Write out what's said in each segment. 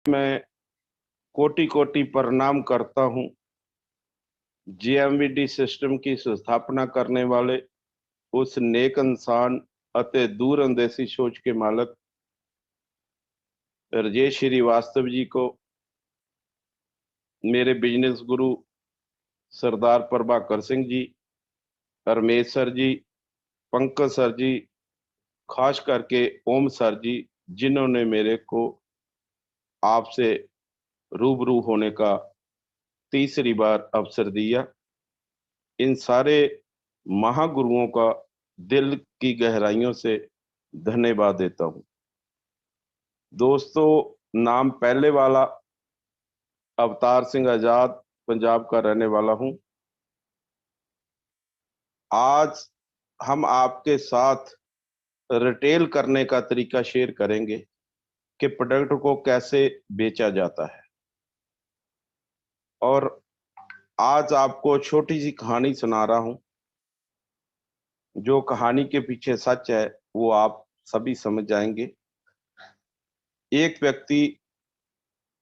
मैं कोटि कोटि प्रणाम करता हूं जीएमवीडी सिस्टम की स्थापना करने वाले उस नेक इंसान ਅਤੇ दूरअंदेशी सोच के मालिक राजेश श्रीवास्तव जी को, मेरे बिजनेस गुरु सरदार प्रभाकर सिंह जी, रमेश सर जी, पंकज सर जी, खास करके ओम सर जी, जिन्होंने मेरे को आपसे रूबरू होने का तीसरी बार अवसर दिया। इन सारे महागुरुओं का दिल की गहराइयों से धन्यवाद देता हूं। दोस्तों, नाम पहले वाला अवतार सिंह आजाद, पंजाब का रहने वाला हूं। आज हम आपके साथ रिटेल करने का तरीका शेयर करेंगे कि प्रोडक्ट को कैसे बेचा जाता है। और आज आपको छोटी सी कहानी सुना रहा हूं। जो कहानी के पीछे सच है वो आप सभी समझ जाएंगे। एक व्यक्ति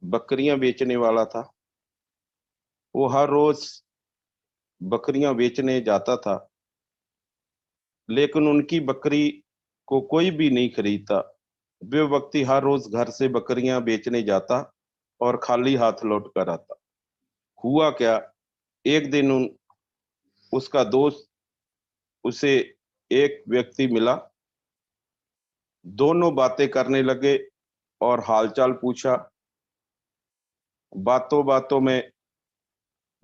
बकरियां बेचने वाला था। वो हर रोज बकरियां बेचने जाता था, लेकिन उनकी बकरी को कोई भी नहीं खरीदता। वे व्यक्ति हर रोज घर से बकरियां बेचने जाता और खाली हाथ लौट कर आता। हुआ क्या, एक दिन उसका दोस्त उसे एक व्यक्ति मिला। दोनों बातें करने लगे और हालचाल पूछा। बातों बातों में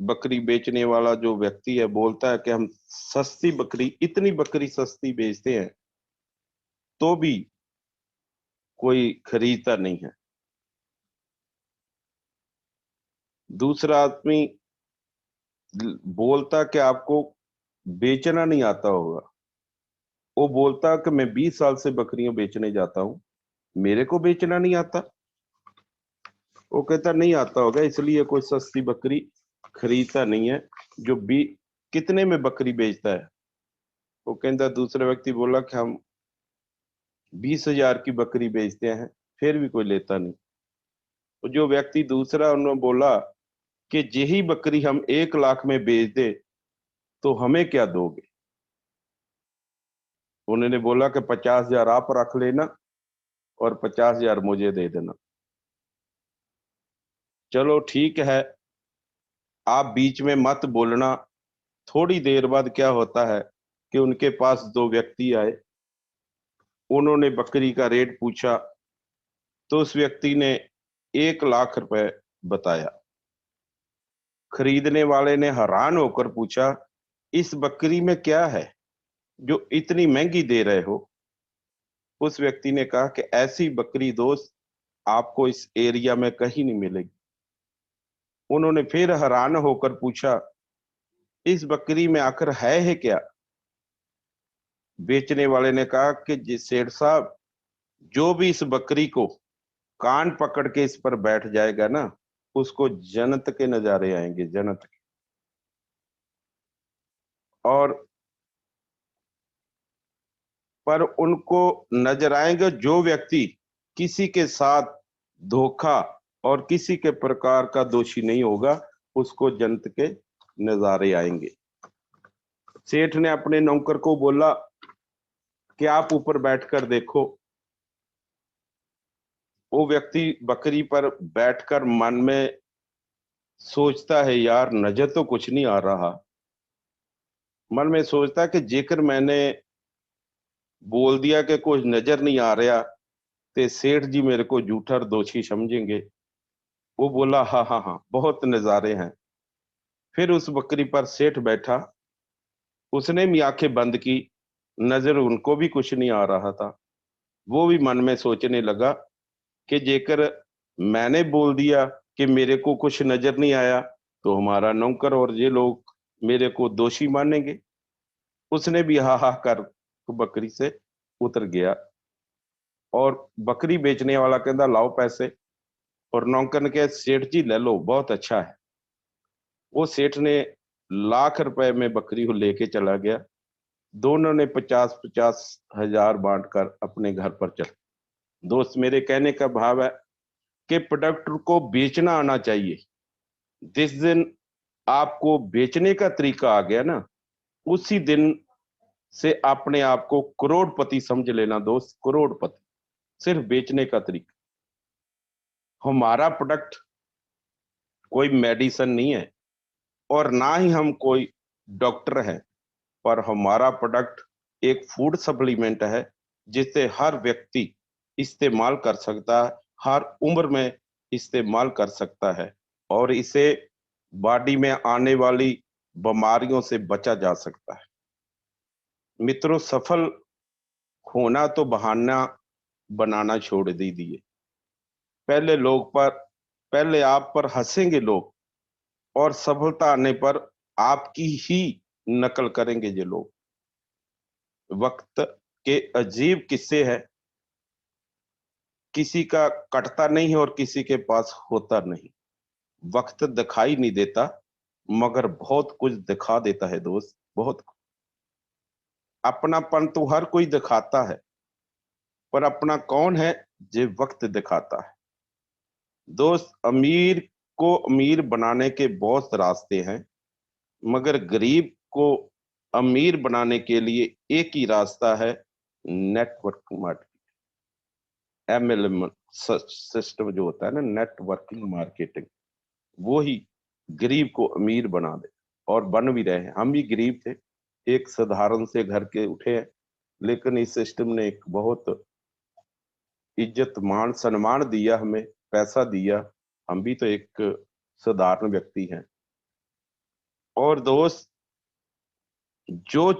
बकरी बेचने वाला जो व्यक्ति है बोलता है कि हम सस्ती बकरी, इतनी बकरी सस्ती बेचते हैं तो भी कोई खरीदता नहीं है। दूसरा आदमी बोलता कि आपको बेचना नहीं आता होगा। वो बोलता कि मैं 20 साल से बकरियां बेचने जाता हूं, मेरे को बेचना नहीं आता। वो कहता नहीं आता होगा, इसलिए कोई सस्ती बकरी खरीदता नहीं है। जो भी कितने में बकरी बेचता है? वो कहता, दूसरा व्यक्ति बोला कि हम 20,000 की बकरी बेचते हैं, फिर भी कोई लेता नहीं। तो जो व्यक्ति दूसरा, उन्होंने बोला कि यही बकरी हम 1 लाख में बेच दे तो हमें क्या दोगे? उन्होंने बोला कि 50,000 आप रख लेना और 50,000 मुझे दे देना। चलो ठीक है, आप बीच में मत बोलना। थोड़ी देर बाद क्या होता है कि उनके पास दो व्यक्ति आए। उन्होंने बकरी का रेट पूछा तो उस व्यक्ति ने 1 लाख रुपए बताया। खरीदने वाले ने हैरान होकर पूछा, इस बकरी में क्या है जो इतनी महंगी दे रहे हो? उस व्यक्ति ने कहा कि ऐसी बकरी दोस्त आपको इस एरिया में कहीं नहीं मिलेगी। उन्होंने फिर हैरान होकर पूछा, इस बकरी में आखिर है क्या? बेचने वाले ने कहा कि जी सेठ साहब, जो भी इस बकरी को कान पकड़ के इस पर बैठ जाएगा ना, उसको जन्नत के नजारे आएंगे, जन्नत के। और पर उनको नजर आएंगे जो व्यक्ति किसी के साथ धोखा और किसी के प्रकार का दोषी नहीं होगा, उसको जन्नत के नजारे आएंगे। सेठ ने अपने नौकर को बोला कि आप ऊपर बैठकर देखो। वो व्यक्ति बकरी पर बैठकर मन में सोचता है, यार नजर तो कुछ नहीं आ रहा। मन में सोचता है कि जेकर मैंने बोल दिया कि कुछ नजर नहीं आ रहा तो सेठ जी मेरे को झूठा और दोषी समझेंगे। वो बोला, हाँ हाँ हाँ, बहुत नजारे हैं। फिर उस बकरी पर सेठ बैठा, उसने भी आंखें बंद की। नजर उनको भी कुछ नहीं आ रहा था। वो भी मन में सोचने लगा कि जेकर मैंने बोल दिया कि मेरे को कुछ नजर नहीं आया तो हमारा नौकर और ये लोग मेरे को दोषी मानेंगे। उसने भी हा हा कर तो बकरी से उतर गया। और बकरी बेचने वाला कहता, लाओ पैसे। और नौकर ने कहा, सेठ जी ले लो, बहुत अच्छा है। वो सेठ ने लाख रुपए में बकरी को लेके चला गया। दोनों ने 50-50 हजार बांटकर अपने घर पर चले। दोस्त, मेरे कहने का भाव है कि प्रोडक्ट को बेचना आना चाहिए। जिस दिन आपको बेचने का तरीका आ गया ना, उसी दिन से अपने आप को करोड़पति समझ लेना दोस्त, करोड़पति। सिर्फ बेचने का तरीका। हमारा प्रोडक्ट कोई मेडिसिन नहीं है और ना ही हम कोई डॉक्टर हैं, पर हमारा प्रोडक्ट एक फूड सप्लीमेंट है जिसे हर व्यक्ति इस्तेमाल कर सकता है, हर उम्र में इस्तेमाल कर सकता है और इसे बॉडी में आने वाली बीमारियों से बचा जा सकता है। मित्रों, सफल होना तो बहाना बनाना छोड़ दीजिए। पहले आप पर हंसेंगे लोग और सफलता आने पर आपकी ही नकल करेंगे ये लोग। वक्त के अजीब किस्से हैं, किसी का कटता नहीं है और किसी के पास होता नहीं। वक्त दिखाई नहीं देता मगर बहुत कुछ दिखा देता है दोस्त, बहुत। अपनापन तो हर कोई दिखाता है, पर अपना कौन है ये वक्त दिखाता है। दोस्त, अमीर को अमीर बनाने के बहुत रास्ते हैं, मगर गरीब को अमीर बनाने के लिए एक ही रास्ता है, नेटवर्क मार्केटिंग। एमएलएम सिस्टम जो होता है ना, नेटवर्किंग मार्केटिंग, वो ही गरीब को अमीर बना दे। और बन भी रहे हैं। हम भी गरीब थे, एक साधारण से घर के उठे हैं, लेकिन इस सिस्टम ने एक बहुत इज्जत मान सम्मान दिया, हमें पैसा दिया। हम भी तो एक साधारण व्यक्ति हैं। और दोस्त, जो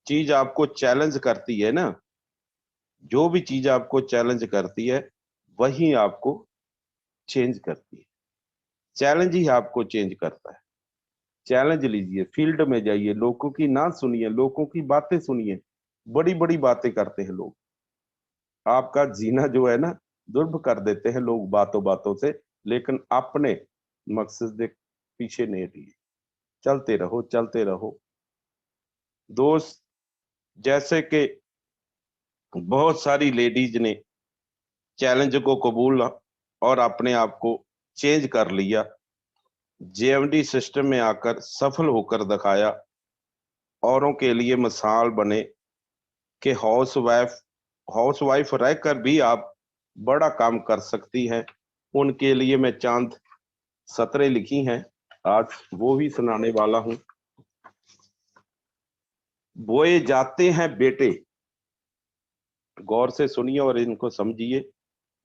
चीज आपको चैलेंज करती है ना, जो भी चीज आपको चैलेंज करती है वही आपको चेंज करती है। चैलेंज ही आपको चेंज करता है। चैलेंज लीजिए, फील्ड में जाइए, लोगों की ना सुनिए, लोगों की बातें सुनिए। बड़ी बड़ी बातें करते हैं लोग, आपका जीना जो है ना दुर्भ कर देते हैं लोग बातों बातों से, लेकिन अपने मकसद के पीछे नहीं लिए। चलते रहो, चलते रहो दोस्त। जैसे कि बहुत सारी लेडीज ने चैलेंज को कबूला और अपने आप को चेंज कर लिया, जेएमडी सिस्टम में आकर सफल होकर दिखाया, औरों के लिए मिसाल बने कि हाउस वाइफ रहकर भी आप बड़ा काम कर सकती हैं। उनके लिए मैं चांद सतरें लिखी हैं, आज वो भी सुनाने वाला हूं। बोए जाते हैं बेटे, गौर से सुनिए और इनको समझिए।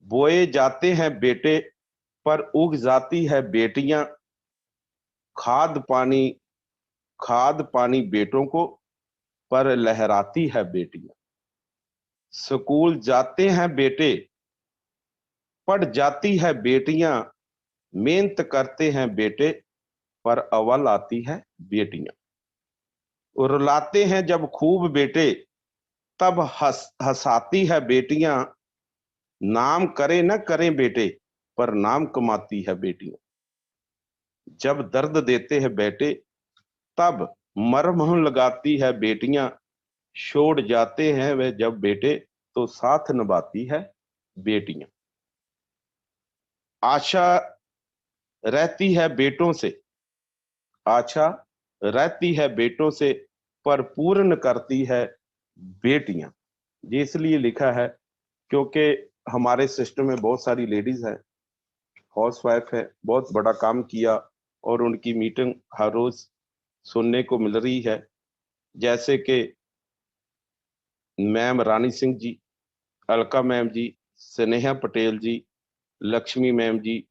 बोए जाते हैं बेटे पर उग जाती है बेटियां, खाद पानी खाद पानी बेटों को पर लहराती है बेटियां। स्कूल जाते हैं बेटे, पढ़ जाती है बेटियां, मेहनत करते हैं बेटे पर अव्वल आती है बेटियां। रुलाते हैं जब खूब बेटे, तब हंसाती है बेटियां। नाम करे न करें बेटे, पर नाम कमाती है बेटियां। जब दर्द देते हैं बेटे, तब मरहम लगाती है बेटियां। छोड़ जाते हैं वे जब बेटे, तो साथ निभाती है बेटियां। आशा रहती है बेटों से, आशा रहती है बेटों से, पर पूर्ण करती है बेटियां। ये इसलिए लिखा है क्योंकि हमारे सिस्टम में बहुत सारी लेडीज हैं, हाउस वाइफ है, बहुत बड़ा काम किया और उनकी मीटिंग हर रोज सुनने को मिल रही है। जैसे कि मैम रानी सिंह जी, अलका मैम जी, स्नेहा पटेल जी, लक्ष्मी मैम जी,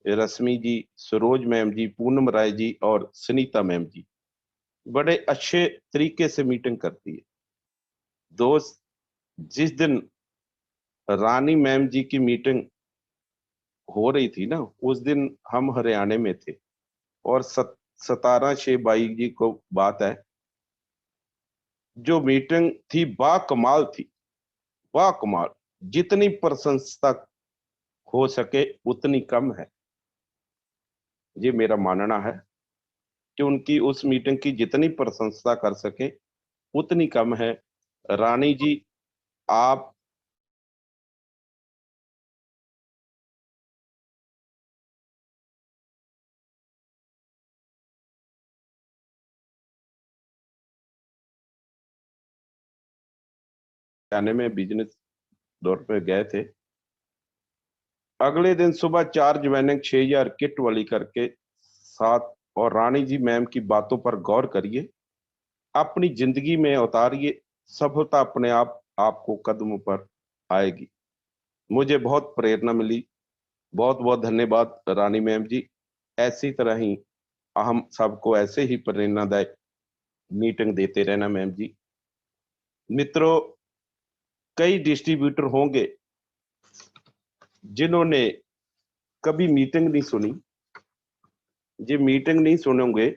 रश्मि जी, सरोज मैम जी, पूनम राय जी और सुनीता मैम जी बड़े अच्छे तरीके से मीटिंग करती है। दोस्त, जिस दिन रानी मैम जी की मीटिंग हो रही थी ना, उस दिन हम हरियाणा में थे और 17/6/22 जी को बात है। जो मीटिंग थी बा कमाल थी, बा कमाल। जितनी प्रशंसा हो सके उतनी कम है, ये मेरा मानना है कि उनकी उस मीटिंग की जितनी प्रशंसा कर सके उतनी कम है। रानी जी, आप आने में बिजनेस दौर पे गए थे। अगले दिन सुबह 4 ज्वाइनिंग 6000 किट वाली करके साथ, और रानी जी मैम की बातों पर गौर करिए, अपनी जिंदगी में उतारिए, सफलता अपने आप आपको कदमों पर आएगी। मुझे बहुत प्रेरणा मिली। बहुत बहुत धन्यवाद रानी मैम जी। ऐसी तरह ही हम सबको ऐसे ही प्रेरणादायक मीटिंग देते रहना मैम जी। मित्रों, कई डिस्ट्रीब्यूटर होंगे जिन्होंने कभी मीटिंग नहीं सुनी। ये मीटिंग नहीं सुनोगे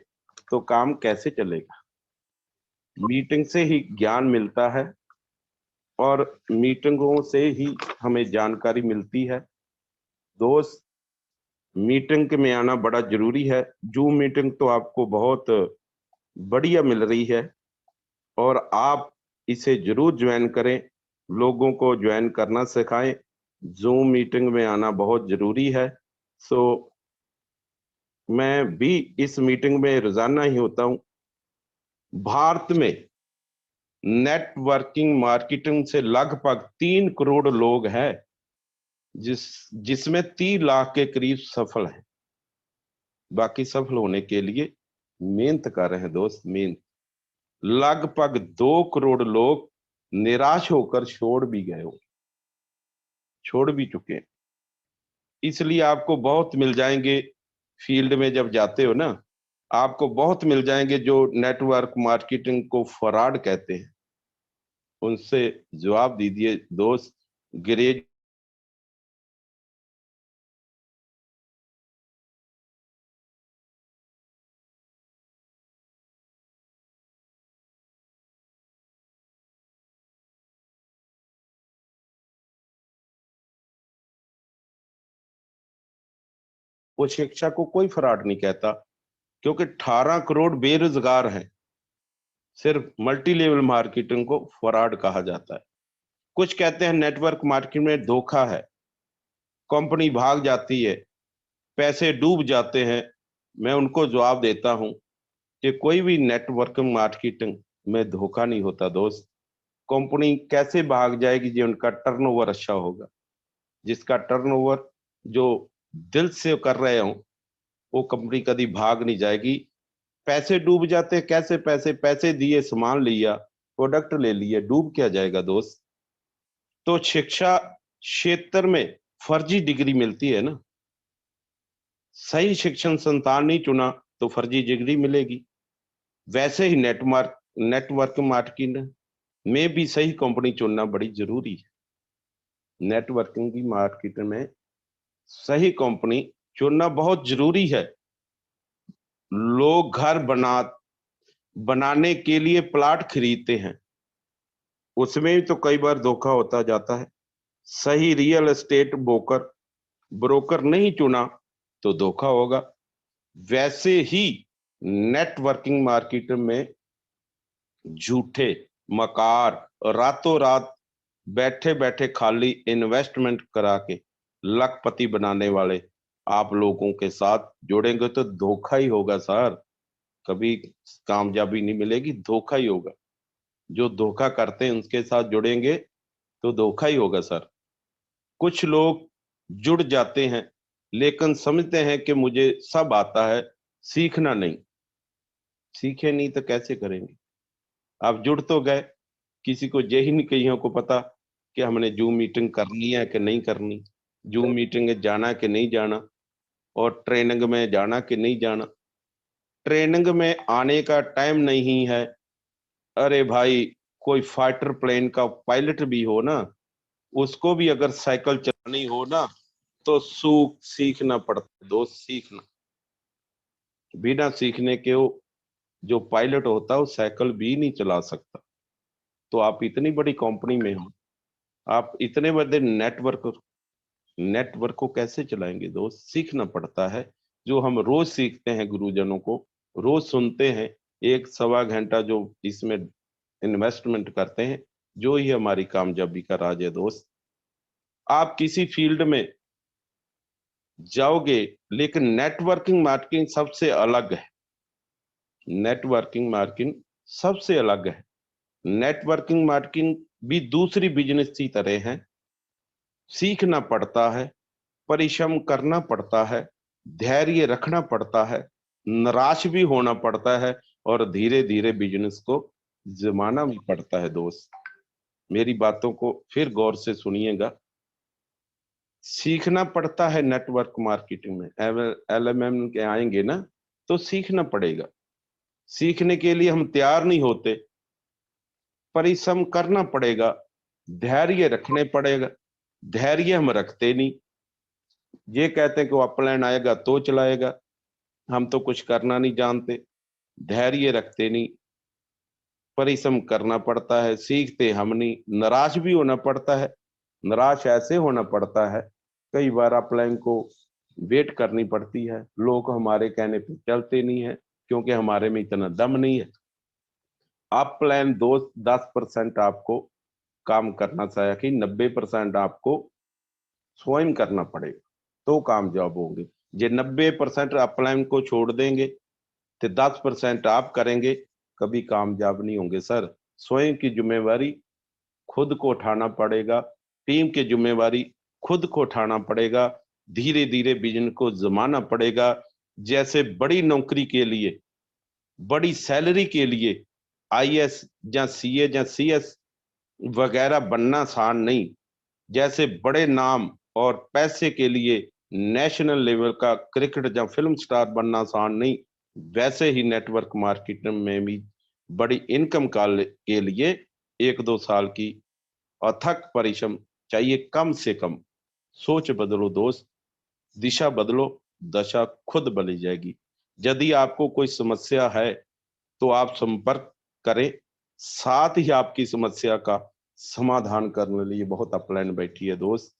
तो काम कैसे चलेगा? मीटिंग से ही ज्ञान मिलता है और मीटिंगों से ही हमें जानकारी मिलती है। दोस्त, मीटिंग में आना बड़ा जरूरी है। जूम मीटिंग तो आपको बहुत बढ़िया मिल रही है और आप इसे जरूर ज्वाइन करें, लोगों को ज्वाइन करना सिखाएं। जूम मीटिंग में आना बहुत जरूरी है। सो मैं भी इस मीटिंग में रोजाना ही होता हूं। भारत में नेटवर्किंग मार्केटिंग से लगभग 3 करोड़ लोग हैं, जिसमें 3 लाख के करीब सफल हैं। बाकी सफल होने के लिए मेहनत कर रहे हैं दोस्त, मेहनत। लगभग 2 करोड़ लोग निराश होकर छोड़ भी गए हो, छोड़ भी चुके हैं। इसलिए आपको बहुत मिल जाएंगे फील्ड में जब जाते हो ना, आपको बहुत मिल जाएंगे जो नेटवर्क मार्केटिंग को फ्रॉड कहते हैं। उनसे जवाब दीजिए दोस्त। ग्रेज वो शिक्षा को कोई फ्रॉड नहीं कहता, क्योंकि 18 करोड़ बेरोजगार हैं। सिर्फ मल्टी लेवल मार्केटिंग को फ्रॉड कहा जाता है। कुछ कहते हैं नेटवर्क मार्केटिंग में धोखा है, कंपनी भाग जाती है, पैसे डूब जाते हैं। मैं उनको जवाब देता हूं कि कोई भी नेटवर्क मार्केटिंग में धोखा नहीं होता दोस्त। कंपनी कैसे भाग जाएगी? जो उनका टर्नओवर अच्छा होगा। जिसका टर्नओवर जो दिल से कर रहे हो, वो कंपनी कभी भाग नहीं जाएगी। पैसे डूब जाते, कैसे? पैसे पैसे दिए, सामान लिया, प्रोडक्ट ले लिए, डूब क्या जाएगा दोस्त? तो शिक्षा क्षेत्र में फर्जी डिग्री मिलती है ना। सही शिक्षण संस्थान नहीं चुना तो फर्जी डिग्री मिलेगी। वैसे ही नेटवर्क मार्केटिंग में भी सही कंपनी चुनना बड़ी जरूरी है। नेटवर्किंग की मार्केट में सही कंपनी चुनना बहुत जरूरी है। लोग घर बनाने के लिए प्लाट खरीदते हैं, उसमें भी तो कई बार धोखा होता जाता है। सही रियल एस्टेट ब्रोकर नहीं चुना तो धोखा होगा। वैसे ही नेटवर्किंग मार्केट में झूठे मकार रातों रात बैठे बैठे खाली इन्वेस्टमेंट करा के लखपति बनाने वाले आप लोगों के साथ जुड़ेंगे तो धोखा ही होगा सर। कभी कामयाबी नहीं मिलेगी, धोखा ही होगा। जो धोखा करते हैं उनके साथ जुड़ेंगे तो धोखा ही होगा सर। कुछ लोग जुड़ जाते हैं लेकिन समझते हैं कि मुझे सब आता है, सीखना नहीं। सीखे नहीं तो कैसे करेंगे? आप जुड़ तो गए, किसी को यही नहीं, कईयों को पता कि हमने जूम मीटिंग करनी है कि नहीं करनी, जूम मीटिंग में जाना कि नहीं जाना, और ट्रेनिंग में जाना कि नहीं जाना। ट्रेनिंग में आने का टाइम नहीं है। अरे भाई, कोई फाइटर प्लेन का पायलट भी हो ना, उसको भी अगर साइकिल चलानी हो ना तो सीखना पड़ता है दोस्त, सीखना। बिना सीखने के वो जो पायलट होता है वो साइकिल भी नहीं चला सकता। तो आप इतनी बड़ी कंपनी में हो, आप इतने बड़े नेटवर्क को कैसे चलाएंगे दोस्त? सीखना पड़ता है। जो हम रोज सीखते हैं, गुरुजनों को रोज सुनते हैं, 1 सवा घंटा जो इसमें इन्वेस्टमेंट करते हैं, जो ही हमारी कामयाबी का राज है दोस्त। आप किसी फील्ड में जाओगे, लेकिन नेटवर्किंग मार्केटिंग सबसे अलग है। नेटवर्किंग मार्केटिंग सबसे अलग है। नेटवर्किंग मार्केटिंग भी दूसरी बिजनेस की तरह है। सीखना पड़ता है, परिश्रम करना पड़ता है, धैर्य रखना पड़ता है, निराश भी होना पड़ता है और धीरे धीरे बिजनेस को जमाना भी पड़ता है दोस्त। मेरी बातों को फिर गौर से सुनिएगा। सीखना पड़ता है नेटवर्क मार्केटिंग में, एलएमएम के आएंगे ना, तो सीखना पड़ेगा। सीखने के लिए हम तैयार नहीं होते, परिश्रम करना पड़ेगा, धैर्य रखने पड़ेगा। धैर्य हम रखते नहीं, ये कहते हैं कि वो अपलाइन आएगा तो चलाएगा, हम तो कुछ करना नहीं जानते। धैर्य रखते नहीं, परिश्रम करना पड़ता है, सीखते हम नहीं, निराश भी होना पड़ता है। निराश ऐसे होना पड़ता है, कई बार अपलाइन को वेट करनी पड़ती है, लोग हमारे कहने पे चलते नहीं है क्योंकि हमारे में इतना दम नहीं है। अपलाइन दोस्त 10% आपको काम करना चाहिए कि 90% आपको स्वयं करना पड़ेगा, तो कामयाब होंगे। जे 90% अपलाइन को छोड़ देंगे तो 10% आप करेंगे, कभी कामयाब नहीं होंगे सर। स्वयं की जिम्मेवारी खुद को उठाना पड़ेगा, टीम की जिम्मेवारी खुद को उठाना पड़ेगा, धीरे धीरे बिजनेस को जमाना पड़ेगा। जैसे बड़ी नौकरी के लिए, बड़ी सैलरी के लिए आईएएस या सीए या सीएस वगैरह बनना आसान नहीं। जैसे बड़े नाम और पैसे के लिए नेशनल लेवल का क्रिकेट या फिल्म स्टार बनना आसान नहीं, वैसे ही नेटवर्क मार्केटिंग में भी बड़ी इनकम के लिए 1-2 साल की अथक परिश्रम चाहिए कम से कम। सोच बदलो दोस्त, दिशा बदलो, दशा खुद बदल जाएगी। यदि आपको कोई समस्या है तो आप संपर्क करें, साथ ही आपकी समस्या का समाधान करने लिए बहुत अपलाइन बैठी है दोस्त।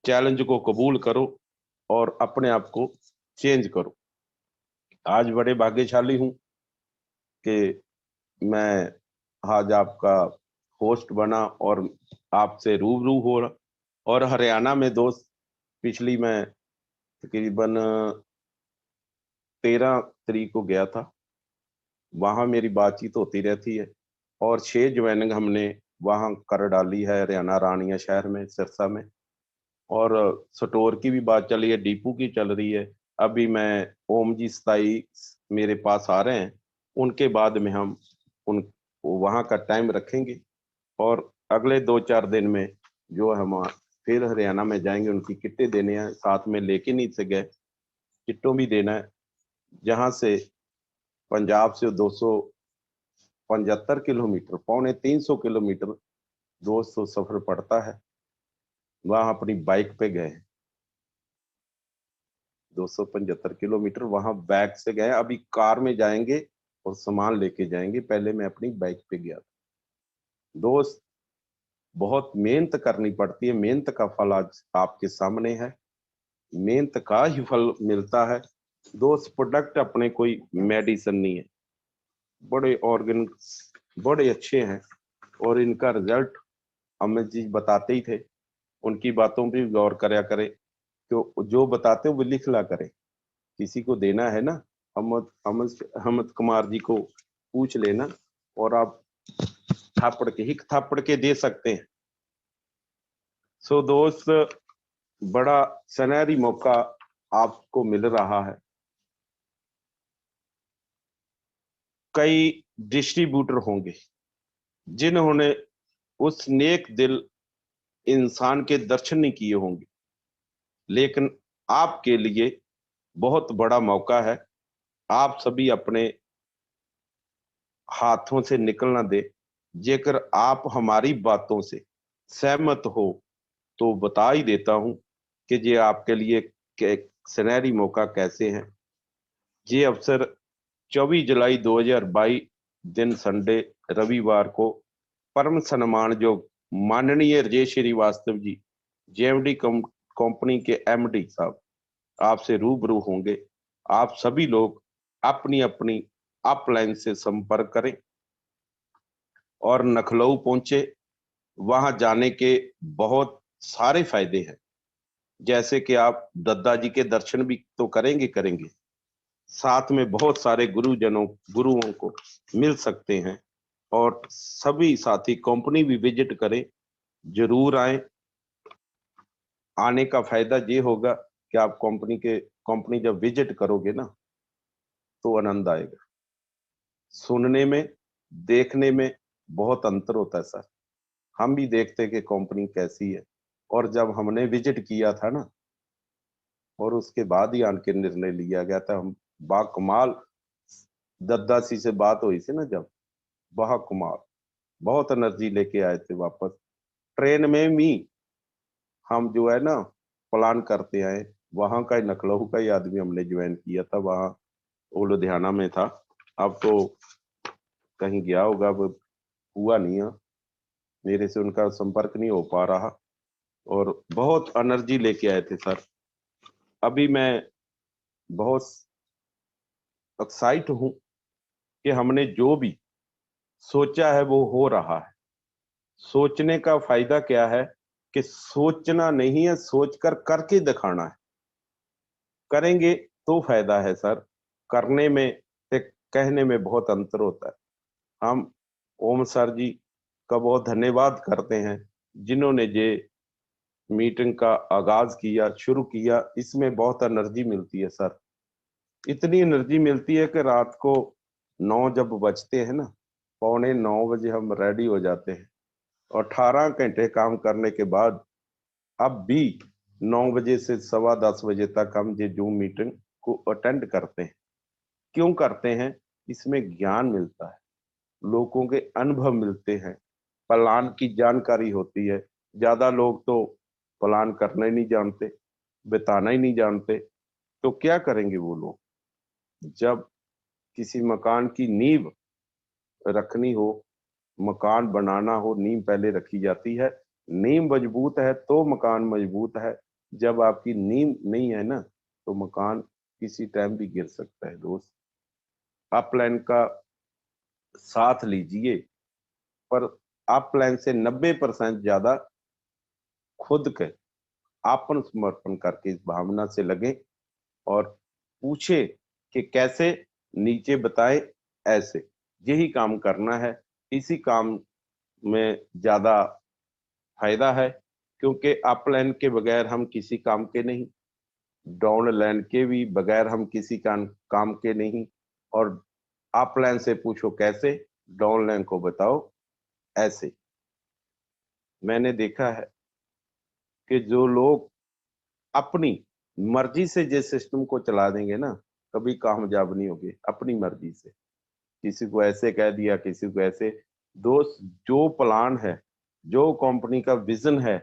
चैलेंज को कबूल करो और अपने आप को चेंज करो। आज बड़े भाग्यशाली हूं कि मैं आज आपका होस्ट बना और आपसे रूबरू हो रहा। और हरियाणा में दोस्त पिछली मैं तकरीबन 13 तारीख को गया था, वहां मेरी बातचीत होती रहती है और 6 ज्वाइनिंग हमने वहां कर डाली है हरियाणा रानिया शहर में, सिरसा में। और स्टोर की भी बात चली है, डीपू की चल रही है। अभी मैं ओम जी 27 मेरे पास आ रहे हैं, उनके बाद में हम उन वहां का टाइम रखेंगे और अगले 2-4 दिन में जो हम फिर हरियाणा में जाएंगे, उनकी किट्टे देने हैं, साथ में लेके नहीं से गए, किट्टों भी देना है। जहां से पंजाब से 275 किलोमीटर, 250 किलोमीटर दोस्तों सफर पड़ता है, वहां अपनी बाइक पे गए। 275 किलोमीटर वहां बैग से गए, अभी कार में जाएंगे और सामान लेके जाएंगे, पहले मैं अपनी बाइक पे गया था। दोस्त बहुत मेहनत करनी पड़ती है, मेहनत का फल आज आपके सामने है, मेहनत का ही फल मिलता है दोस्त। प्रोडक्ट अपने कोई मेडिसिन नहीं है, बड़े ऑर्गन बड़े अच्छे हैं और इनका रिजल्ट अमित जी बताते ही थे। उनकी बातों पर गौर करया करे, तो जो बताते वो लिख ला करे, किसी को देना है ना, अहमद अहमद अहमद कुमार जी को पूछ लेना और आप थापड़ के हिक थापड़ के दे सकते हैं। सो दोस्त बड़ा सुनहरी मौका आपको मिल रहा है। कई डिस्ट्रीब्यूटर होंगे जिन्होंने उस नेक दिल इंसान के दर्शन नहीं किए होंगे, लेकिन आपके लिए बहुत बड़ा मौका है। आप सभी अपने हाथों से निकलना दे। जेकर आप हमारी बातों से सहमत हो तो बता ही देता हूं कि ये आपके लिए सुनहरी मौका कैसे है। ये अवसर 24 जुलाई 2022 दिन संडे रविवार को परम सम्मान जो माननीय राजेश श्रीवास्तव जी जेएमडी कंपनी के एमडी साहब आपसे रूबरू होंगे। आप सभी लोग अपनी अपनी अपलाइन से संपर्क करें और लखनऊ पहुंचे। वहां जाने के बहुत सारे फायदे हैं, जैसे कि आप दद्दा जी के दर्शन भी तो करेंगे, साथ में बहुत सारे गुरुओं को मिल सकते हैं। और सभी साथी कंपनी भी विजिट करें, जरूर आए। आने का फायदा ये होगा कि आप कंपनी जब विजिट करोगे ना, तो आनंद आएगा। सुनने में, देखने में बहुत अंतर होता है सर। हम भी देखते कि कंपनी कैसी है, और जब हमने विजिट किया था ना, और उसके बाद ही आन के निर्णय लिया गया था। हम बाकमाल दद्दासी से बात हुई थी ना जब, बाकमाल बहुत एनर्जी लेके आए थे वापस। ट्रेन में भी हम जो है ना प्लान करते आए। वहां का लखनऊ का ही आदमी हमने ज्वाइन किया था, वहां वो लुधियाना में था। अब तो कहीं गया होगा, अब हुआ नहीं है, मेरे से उनका संपर्क नहीं हो पा रहा। और बहुत एनर्जी लेके आए थे सर। अभी मैं बहुत एक्साइट हूं कि हमने जो भी सोचा है वो हो रहा है। सोचने का फायदा क्या है कि सोचना नहीं है, सोचकर करके दिखाना है। करेंगे तो फायदा है सर। करने में से कहने में बहुत अंतर होता है। हम ओम सर जी का बहुत धन्यवाद करते हैं, जिन्होंने ये मीटिंग का आगाज किया, शुरू किया। इसमें बहुत एनर्जी मिलती है सर। इतनी एनर्जी मिलती है कि रात को 9 जब बजते हैं ना, 8:45 हम रेडी हो जाते हैं, और 18 घंटे काम करने के बाद अब भी 9 बजे से 10:15 बजे तक हम ये जूम मीटिंग को अटेंड करते हैं। क्यों करते हैं? इसमें ज्ञान मिलता है, लोगों के अनुभव मिलते हैं, प्लान की जानकारी होती है। ज्यादा लोग तो प्लान करना ही नहीं जानते, बिताना ही नहीं जानते। तो क्या करेंगे वो लोग? जब किसी मकान की नींव रखनी हो, मकान बनाना हो, नींव पहले रखी जाती है। नींव मजबूत है तो मकान मजबूत है। जब आपकी नींव नहीं है ना, तो मकान किसी टाइम भी गिर सकता है दोस्त। आप प्लान का साथ लीजिए, पर आप प्लान से 90% ज्यादा खुद के आपन समर्पण करके इस भावना से लगे, और पूछे कि कैसे, नीचे बताए ऐसे। यही काम करना है। इसी काम में ज्यादा फायदा है, क्योंकि अपलाइन के बगैर हम किसी काम के नहीं, डाउन लाइन के भी बगैर हम किसी काम के नहीं। और अपलाइन से पूछो कैसे, डाउन लाइन को बताओ ऐसे। मैंने देखा है कि जो लोग अपनी मर्जी से जिस सिस्टम को चला देंगे ना, कभी कामयाब नहीं होंगे। अपनी मर्जी से किसी को ऐसे कह दिया, किसी को ऐसे। दोस्त, जो प्लान है, जो कंपनी का विजन है,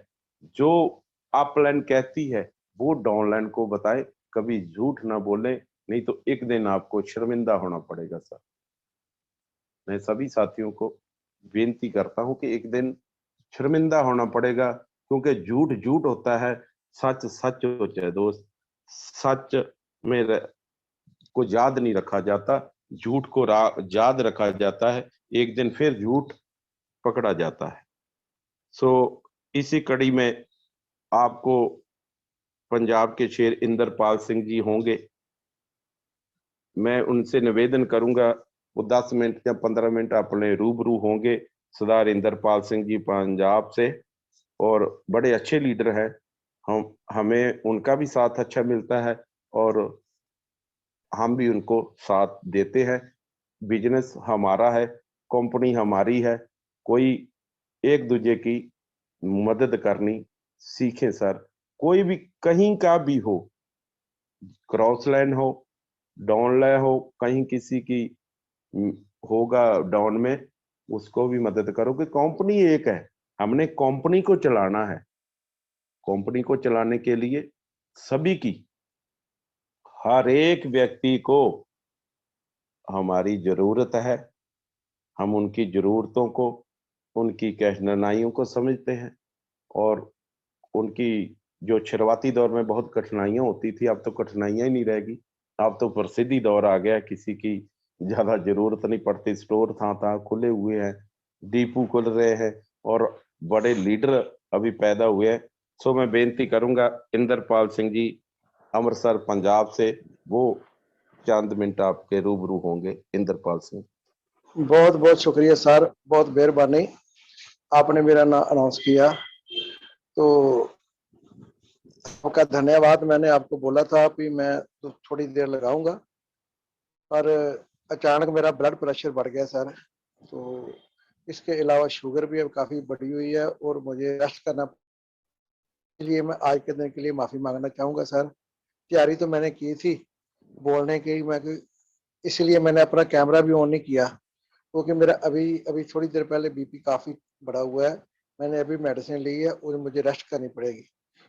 जो अपलाइन कहती है, वो डाउनलाइन को बताए। कभी झूठ ना बोले, नहीं तो एक दिन आपको शर्मिंदा होना पड़ेगा सर। मैं सभी साथियों को बेनती करता हूं कि एक दिन शर्मिंदा होना पड़ेगा, क्योंकि झूठ झूठ होता है, सच सच होता है दोस्त। सच में को याद नहीं रखा जाता, झूठ को याद रखा जाता है। एक दिन फिर झूठ पकड़ा जाता है। सो इसी कड़ी में आपको पंजाब के शेर इंद्रपाल सिंह जी होंगे, मैं उनसे निवेदन करूंगा, वो 10 मिनट या 15 मिनट अपने रूबरू होंगे। सरदार इंद्रपाल सिंह जी पंजाब से, और बड़े अच्छे लीडर हैं। हम हमें उनका भी साथ अच्छा मिलता है, और हम भी उनको साथ देते हैं। बिजनेस हमारा है, कंपनी हमारी है। कोई एक दूसरे की मदद करनी सीखें सर। कोई भी कहीं का भी हो, क्रॉस लाइन हो, डाउन लाइन हो, कहीं किसी की हम्म, होगा डाउन में, उसको भी मदद करो। कि कंपनी एक है, हमने कंपनी को चलाना है। कंपनी को चलाने के लिए सभी की, हर एक व्यक्ति को हमारी जरूरत है। हम उनकी जरूरतों को, उनकी कठिनाइयों को समझते हैं। और उनकी जो शुरुआती दौर में बहुत कठिनाइयां होती थी, अब तो कठिनाइयां ही नहीं रहेगी। अब तो प्रसिद्धि दौर आ गया, किसी की ज्यादा जरूरत नहीं पड़ती। स्टोर था खुले हुए हैं, डीपू खुल रहे हैं, और बड़े लीडर अभी पैदा हुए हैं। सो मैं बेनती करूंगा, इंद्रपाल सिंह जी अमृतसर पंजाब से, वो चंद मिनट आपके रूबरू होंगे। इंद्रपाल सिंह। बहुत बहुत शुक्रिया सर, बहुत मेहरबानी, आपने मेरा नाम अनाउंस किया तो आपका धन्यवाद। मैंने आपको बोला था कि मैं तो थोड़ी देर लगाऊंगा, पर अचानक मेरा ब्लड प्रेशर बढ़ गया सर। तो इसके अलावा शुगर भी अब काफ़ी बढ़ी हुई है और मुझे रेस्ट करना, इसलिए मैं आज के दिन के लिए माफ़ी मांगना चाहूँगा सर। तैयारी तो मैंने की थी बोलने की, मैं इसलिए मैंने अपना कैमरा भी ऑन नहीं किया, क्योंकि मेरा अभी अभी थोड़ी देर पहले बीपी काफ़ी बढ़ा हुआ है। मैंने अभी मेडिसिन ली है और मुझे रेस्ट करनी पड़ेगी,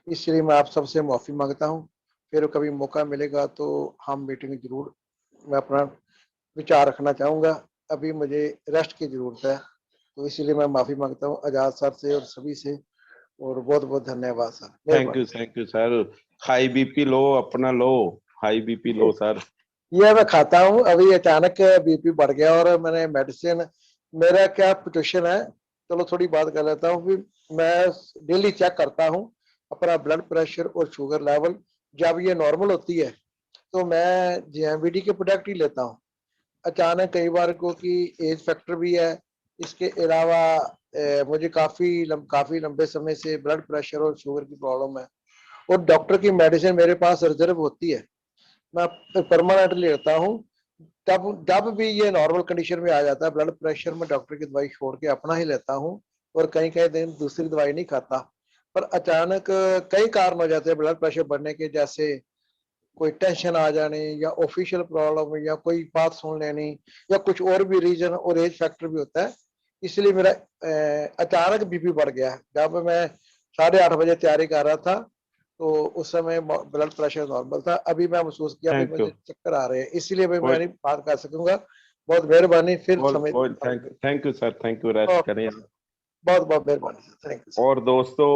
इसलिए मैं आप सबसे माफ़ी मांगता हूँ। फिर कभी मौका मिलेगा तो हम मीटिंग ज़रूर, मैं अपना विचार रखना चाहूँगा। अभी मुझे रेस्ट की ज़रूरत है, तो इसलिए मैं माफ़ी मांगता हूँ आज़ाद सर से और सभी से, और बहुत बहुत धन्यवाद सर, मेहरबानी। Thank you sir. High BP low, अपना लो, हाई बीपी लो सर। ये मैं खाता हूँ, अभी अचानक बीपी बढ़ गया और मैंने मेडिसिन, मेरा क्या पोजीशन है, चलो थोड़ी बात कर लेता हूँ। भी मैं डेली चेक करता हूँ अपना ब्लड प्रेशर और शुगर लेवल, जब ये नॉर्मल होती है तो मैं जेएमबीडी के प्रोडक्ट ही लेता हूँ। अचानक कई बार को कि एज फैक्टर भी है, इसके अलावा मुझे काफ़ी लंबे समय से ब्लड प्रेशर और शुगर की प्रॉब्लम है, और डॉक्टर की मेडिसिन मेरे पास रिजर्व होती है, मैं परमानेंट लेता हूँ। तब जब भी ये नॉर्मल कंडीशन में आ जाता है ब्लड प्रेशर, में डॉक्टर की दवाई छोड़ के अपना ही लेता हूँ, और कई कई दिन दूसरी दवाई नहीं खाता। पर अचानक कई कारण हो जाते हैं ब्लड प्रेशर बढ़ने के, जैसे कोई टेंशन आ जाने, या ऑफिशियल प्रॉब्लम, या कोई बात सुन लेनी, या कुछ और भी रीजन और एज फैक्टर भी होता है। इसलिए मेरा अचानक बीपी बढ़ गया। जब मैं 8:30 बजे तैयारी कर रहा था तो उस समय ब्लड प्रेशर नॉर्मल था, अभी मैं महसूस किया भी थैंक यू। मुझे चक्कर आ रहे हैं, इसलिए भी कोई मैं नहीं बात कर सकूंगा। बहुत मेहरबानी, फिर कोई समय कोई thank you sir, thank you, rest करें आप। बहुत बहुत मेहरबानी सर, थैंक यू सर। और दोस्तों,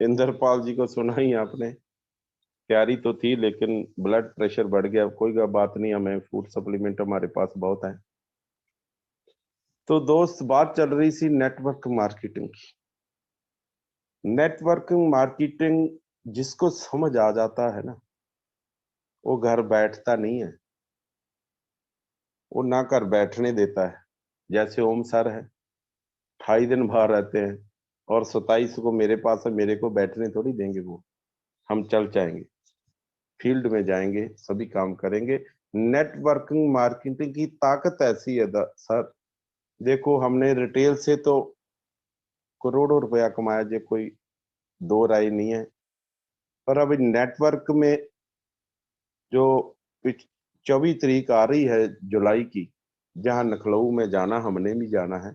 इंद्रपाल जी को सुना ही आपने, तैयारी तो थी लेकिन ब्लड प्रेशर बढ़ गया। कोई बात नहीं, हमें फूड सप्लीमेंट हमारे पास बहुत है। तो दोस्त, बात चल रही थी नेटवर्क मार्केटिंग की। नेटवर्किंग मार्केटिंग जिसको समझ आ जाता है ना, वो घर बैठता नहीं है, वो ना कर बैठने देता है। जैसे ओम सर है, 28 दिन बाहर रहते हैं और 27 को मेरे पास है, मेरे को बैठने थोड़ी देंगे वो। हम चल जाएंगे, फील्ड में जाएंगे, सभी काम करेंगे। नेटवर्किंग मार्केटिंग की ताकत ऐसी है सर, देखो हमने रिटेल से तो करोड़ों रुपया कमाया, जो कोई दो राय नहीं है। पर अभी नेटवर्क में जो 24 तारीख आ रही है जुलाई की, जहां लखनऊ में जाना, हमने भी जाना है।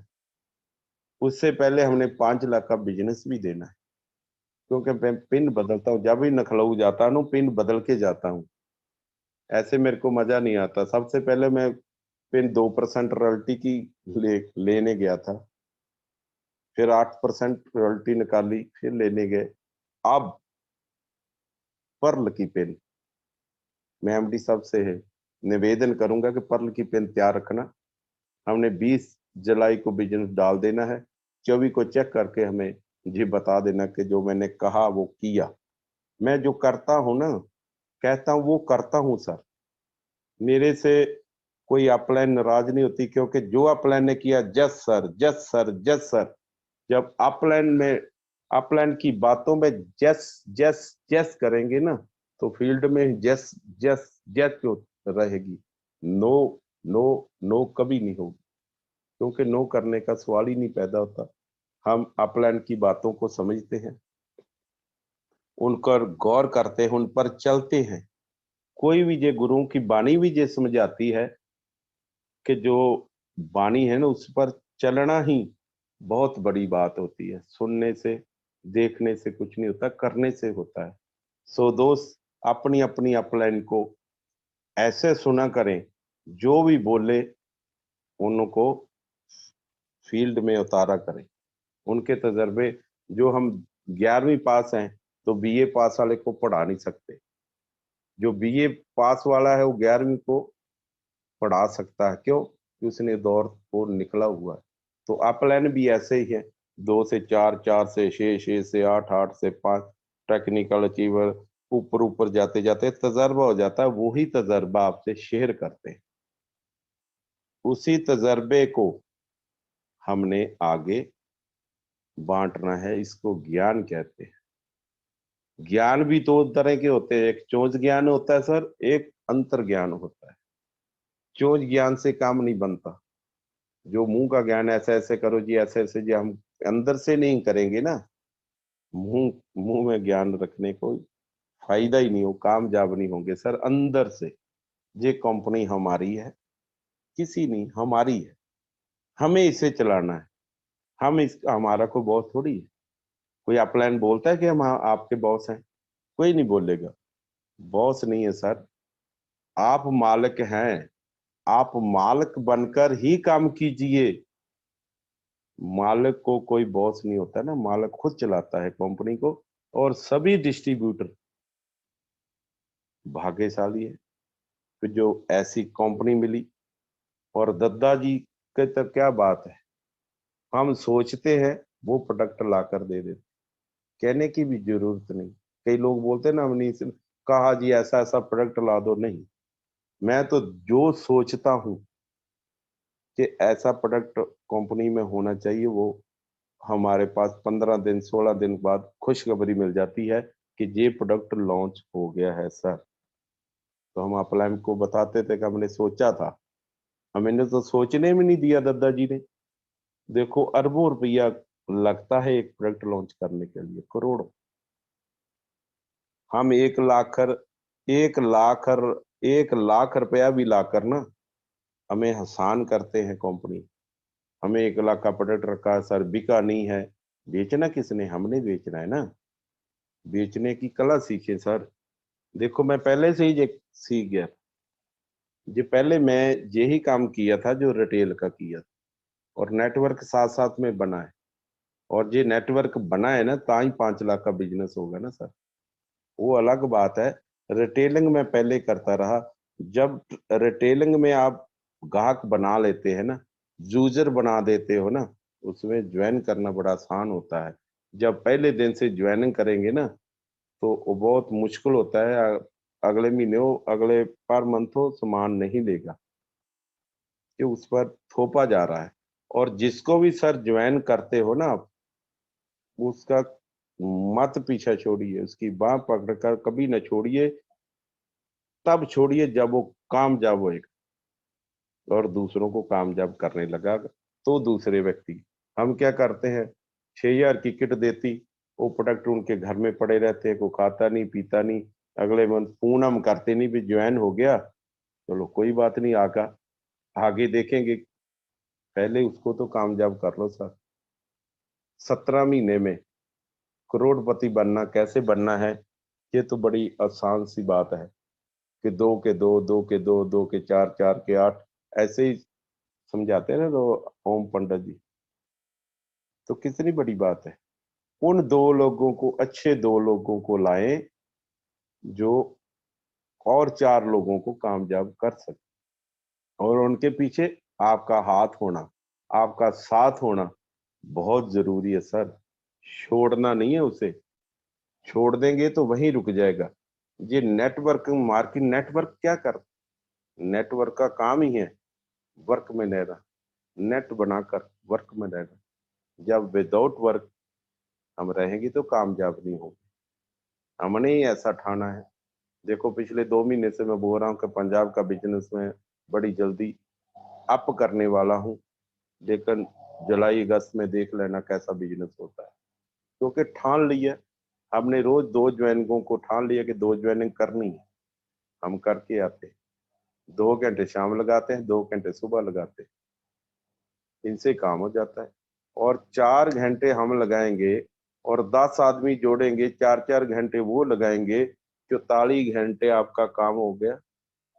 उससे पहले हमने 5 लाख का बिजनेस भी देना है, क्योंकि मैं पिन बदलता हूँ। जब भी लखनऊ जाता हूँ पिन बदल के जाता हूँ, ऐसे मेरे को मजा नहीं आता। सबसे पहले मैं पिन 2% रॉयल्टी की लेने गया था, फिर 8% रॉयल्टी निकाली, फिर लेने गए। अब पर्ल की पेन, मैं एमडी साहब से है निवेदन करूंगा कि पर्ल की पेन तैयार रखना। हमने 20 जुलाई को बिजनेस डाल देना है। 24 को चेक करके हमें जी बता देना कि जो मैंने कहा वो किया। मैं जो करता हूँ ना, कहता हूँ वो करता हूँ सर। मेरे से कोई अपलाइन नाराज नहीं होती, क्योंकि जो अपलाइन ने किया, जस सर, जस सर, जस सर। जब अपलाइन में, अपलाइन की बातों में जस जस जस करेंगे ना, तो फील्ड में जस जस जस क्यों रहेगी? नो नो नो कभी नहीं होगी, क्योंकि नो करने का सवाल ही नहीं पैदा होता। हम अपलाइन की बातों को समझते हैं, उन पर गौर करते हैं, उन पर चलते हैं। कोई भी जे गुरुओं की बाणी भी जे समझाती है कि जो बाणी है ना, उस पर चलना ही बहुत बड़ी बात होती है। सुनने से, देखने से कुछ नहीं होता, करने से होता है। सो दोस्त, अपनी अपनी अपलाइन को ऐसे सुना करें, जो भी बोले उनको फील्ड में उतारा करें। उनके तजर्बे, जो हम 11वीं पास हैं तो बीए पास वाले को पढ़ा नहीं सकते। जो बीए पास वाला है वो 11वीं को पढ़ा सकता है, क्यों? कि उसने दौर को निकला हुआ है। तो अपलाइन भी ऐसे ही है, 2 से 4, 4 से 6, 6 से 8, 8 से 5, टेक्निकल अचीवर, ऊपर ऊपर जाते जाते तजर्बा हो जाता है। वही तजर्बा आपसे शेयर करते हैं। उसी तजर्बे को हमने आगे बांटना है। इसको ज्ञान कहते हैं। ज्ञान भी दो तरह के होते हैं, एक चोंच ज्ञान होता है सर, एक अंतर ज्ञान होता है। चोंच ज्ञान से काम नहीं बनता। जो मुंह का ज्ञान, ऐसे ऐसे करो जी, ऐसे ऐसे जी, हम अंदर से नहीं करेंगे ना। मुंह मुंह में ज्ञान रखने को फायदा ही नहीं हो, कामयाब नहीं होंगे सर। अंदर से ये कंपनी हमारी है, किसी नहीं, हमारी है, हमें इसे चलाना है। हम इस हमारा कोई बॉस थोड़ी है। कोई अपलाइन बोलता है कि हम आपके बॉस हैं? कोई नहीं बोलेगा। बॉस नहीं है सर, आप मालिक हैं। आप मालिक बनकर ही काम कीजिए। मालिक को कोई बॉस नहीं होता ना, मालिक खुद चलाता है कंपनी को। और सभी डिस्ट्रीब्यूटर भाग्यशाली है कि जो ऐसी कंपनी मिली। और दद्दा जी के तो क्या बात है, हम सोचते हैं वो प्रोडक्ट ला कर दे देते, कहने की भी जरूरत नहीं। कई लोग बोलते हैं ना, हमने कहा जी ऐसा ऐसा प्रोडक्ट ला दो, नहीं। मैं तो जो सोचता हूँ कि ऐसा प्रोडक्ट कंपनी में होना चाहिए, वो हमारे पास 15 दिन 16 दिन बाद खुशखबरी मिल जाती है कि ये प्रोडक्ट लॉन्च हो गया है सर। तो हम अपलाइन को बताते थे कि हमने सोचा था। हमें तो सोचने में नहीं दिया दद्दा जी ने। देखो अरबों रुपया लगता है एक प्रोडक्ट लॉन्च करने के लिए, करोड़ों। हम 1 लाख रुपया भी लाकर ना, हमें एहसान करते हैं कंपनी। हमें 1 लाख का प्रोडक्ट रखा है सर, बिका नहीं है। बेचना किसने? हमने बेचना है ना। बेचने की कला सीखे सर। देखो मैं पहले से ही ये सीख गया। ये पहले मैं यही काम किया था जो रिटेल का किया था, और नेटवर्क साथ साथ में बना है। और ये नेटवर्क बना है ना, ताई 5 लाख का बिजनेस होगा ना सर। वो अलग बात है। रिटेलिंग में पहले करता रहा। जब रिटेलिंग में आप ग्राहक बना लेते हैं ना, यूजर बना देते हो ना, उसमें ज्वाइन करना बड़ा आसान होता है। जब पहले दिन से ज्वाइनिंग करेंगे ना, तो वो बहुत मुश्किल होता है। अगले महीने हो, अगले पर मंथ हो, सामान नहीं लेगा कि उस पर थोपा जा रहा है। और जिसको भी सर ज्वाइन करते हो ना आप, उसका मत पीछा छोड़िए, उसकी बाह पकड़कर कभी न छोड़िए। तब छोड़िए जब वो कामयाब होएगा और दूसरों को कामयाब करने लगा। तो दूसरे व्यक्ति, हम क्या करते हैं, 6,000 की किट देती, वो प्रोडक्ट उनके घर में पड़े रहते हैं, को खाता नहीं पीता नहीं। अगले मंथ फोन हम करते नहीं भी ज्वाइन हो गया, चलो कोई बात नहीं, आगा आगे देखेंगे। पहले उसको तो कामयाब कर लो सर। 17 महीने में करोड़पति बनना कैसे बनना है, ये तो बड़ी आसान सी बात है कि 2 के 2, 2 के 2, 2 के 4, 4 के 8, ऐसे ही समझाते हैं ना तो ओम पंडित जी। तो कितनी बड़ी बात है। उन 2 लोगों को, अच्छे 2 लोगों को लाएं जो और 4 लोगों को कामयाब कर सके। और उनके पीछे आपका हाथ होना, आपका साथ होना बहुत जरूरी है सर। छोड़ना नहीं है उसे। छोड़ देंगे तो वहीं रुक जाएगा। ये नेटवर्क मार्केट, नेटवर्क क्या कर, नेटवर्क का काम ही है वर्क में रहना। नेट बनाकर वर्क में रहना। जब विदाउट वर्क हम रहेंगे तो कामयाब नहीं होंगे। हमने ही ऐसा ठाना है। देखो पिछले 2 महीने से मैं बोल रहा हूँ कि पंजाब का बिजनेस में बड़ी जल्दी अप करने वाला हूँ। लेकिन जुलाई अगस्त में देख लेना कैसा बिजनेस होता है। क्योंकि ठान लिया, हमने रोज 2 ज्वाइनिंगों को ठान लिया कि 2 ज्वाइनिंग करनी है। हम करके आते हैं। 2 घंटे शाम लगाते हैं, 2 घंटे सुबह लगाते हैं। इनसे काम हो जाता है। और 4 घंटे हम लगाएंगे और 10 आदमी जोड़ेंगे, 4 4 घंटे वो लगाएंगे, 44 घंटे आपका काम हो गया।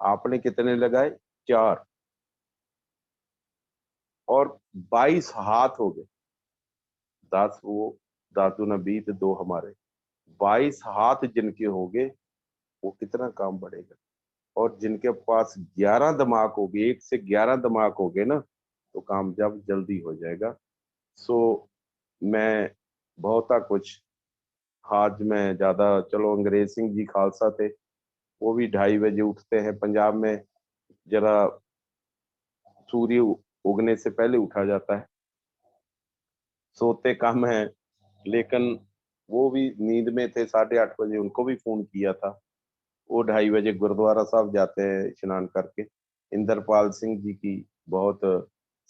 आपने कितने लगाए? 4। और 22 हाथ हो गए। 10 वो, 10 दूना 20, 2 हमारे, 22 हाथ जिनके हो गए, वो कितना काम बढ़ेगा। और जिनके पास 11 दिमाग हो गए, 1 से 11 दिमाग हो गए ना, तो कामयाब जल्दी हो जाएगा। सो मैं बहुता कुछ, आज मैं ज्यादा, चलो अंग्रेज सिंह जी खालसा थे, वो भी 2:30 बजे उठते हैं पंजाब में। जरा सूर्य उगने से पहले उठा जाता है। सोते कम है, लेकिन वो भी नींद में थे, 8:30 बजे उनको भी फोन किया था। वो 2:30 बजे गुरुद्वारा साहब जाते हैं स्नान करके। इंद्रपाल सिंह जी की बहुत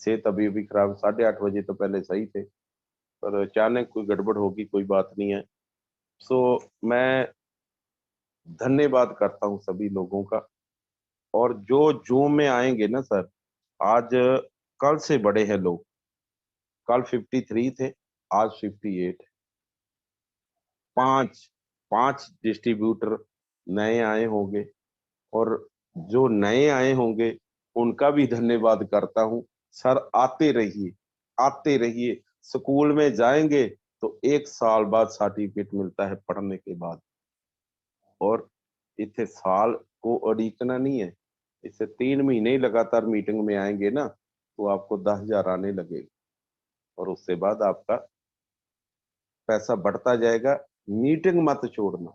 सेहत अभी भी खराब, 8:30 बजे तो पहले सही थे, पर अचानक कोई गड़बड़ होगी, कोई बात नहीं है। सो मैं धन्यवाद करता हूँ सभी लोगों का। और जो जूम में आएंगे ना सर, आज कल से बड़े हैं लोग। कल 53 थे, आज 58। पांच पांच डिस्ट्रीब्यूटर नए आए होंगे, और जो नए आए होंगे उनका भी धन्यवाद करता हूँ। सर आते रहिए, आते रहिए। स्कूल में जाएंगे तो 1 साल बाद सर्टिफिकेट मिलता है पढ़ने के बाद, और इतने साल को अड़ीकना नहीं है। इससे 3 महीने ही लगातार मीटिंग में आएंगे ना, तो आपको 10,000 आने लगेगा, और उससे बाद आपका पैसा बढ़ता जाएगा। मीटिंग मत छोड़ना,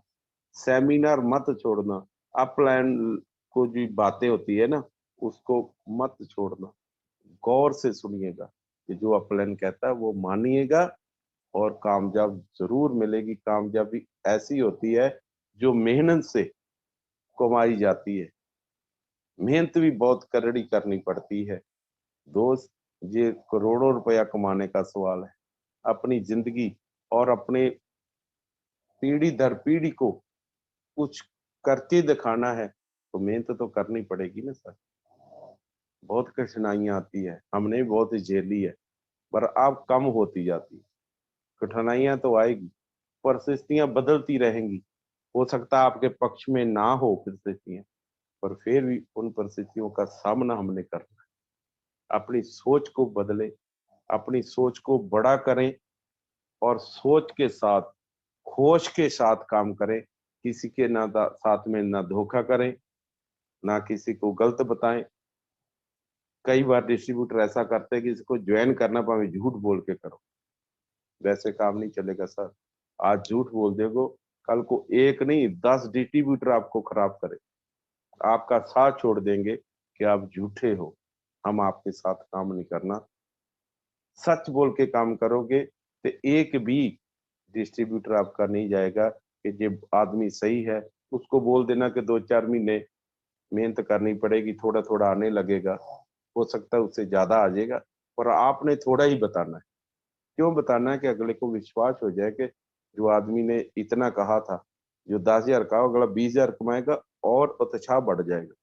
सेमिनार मत छोड़ना, अपलाइन को जो बातें होती है ना, उसको मत छोड़ना। गौर से सुनिएगा कि जो अपलाइन कहता है वो मानिएगा, और कामयाब जरूर मिलेगी। कामयाबी ऐसी होती है जो मेहनत से कमाई जाती है। मेहनत भी बहुत करड़ी करनी पड़ती है दोस्त। ये करोड़ों रुपया कमाने का सवाल है। अपनी जिंदगी और अपने पीढ़ी दर पीढ़ी को कुछ करके दिखाना है, तो मेहनत तो करनी पड़ेगी ना सर। बहुत कठिनाइयां आती है, हमने भी बहुत झेली है, पर अब कम होती जाती है। कठिनाइयां तो आएगी, परिस्थितियां बदलती रहेंगी। हो सकता है आपके पक्ष में ना हो परिस्थितियां, पर फिर भी उन परिस्थितियों का सामना हमने करना है। अपनी सोच को बदले, अपनी सोच को बड़ा करें, और सोच के साथ, होश के साथ काम करें। किसी के साथ में ना धोखा करें, ना किसी को गलत बताएं। कई बार डिस्ट्रीब्यूटर ऐसा करते हैं कि इसको ज्वाइन करना पावे झूठ बोल के करो। वैसे काम नहीं चलेगा सर। आज झूठ बोल देगो, कल को एक नहीं 10 डिस्ट्रीब्यूटर आपको खराब करे, आपका साथ छोड़ देंगे कि आप झूठे हो। हम आपके साथ काम नहीं करना। सच बोल के काम करोगे तो एक भी डिस्ट्रीब्यूटर आपका नहीं जाएगा कि ये आदमी सही है। उसको बोल देना कि 2-4 महीने मेहनत करनी पड़ेगी, थोड़ा थोड़ा आने लगेगा। हो सकता है उससे ज्यादा आ जाएगा, पर आपने थोड़ा ही बताना है। क्यों बताना है? कि अगले को विश्वास हो जाए कि जो आदमी ने इतना कहा था, जो 10,000 का अगला 20,000 कमाएगा और उत्साह बढ़ जाएगा।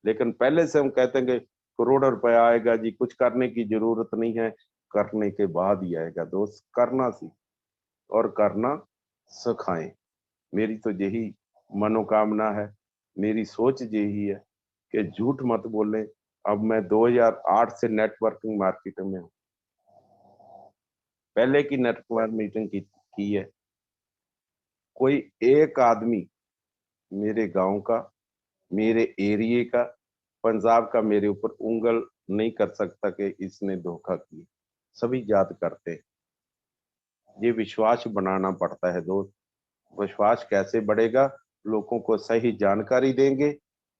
लेकिन पहले से हम कहते हैं कि करोड़ों रुपया आएगा जी, कुछ करने की जरूरत नहीं है, करने के बाद ही आएगा। दोस्त करना सीख और करना सिखाएं। मेरी तो यही मनोकामना है, मेरी सोच यही है कि झूठ मत बोलें। अब मैं 2008 से नेटवर्किंग मार्केटिंग में हूँ। पहले की नेटवर्क मीटिंग की है। कोई एक आदमी मेरे गांव का, मेरे एरिए का, पंजाब का मेरे ऊपर उंगल नहीं कर सकता कि इसने धोखा किया। सभी याद करते हैं। ये विश्वास बनाना पड़ता है दोस्त। विश्वास कैसे बढ़ेगा? लोगों को सही जानकारी देंगे,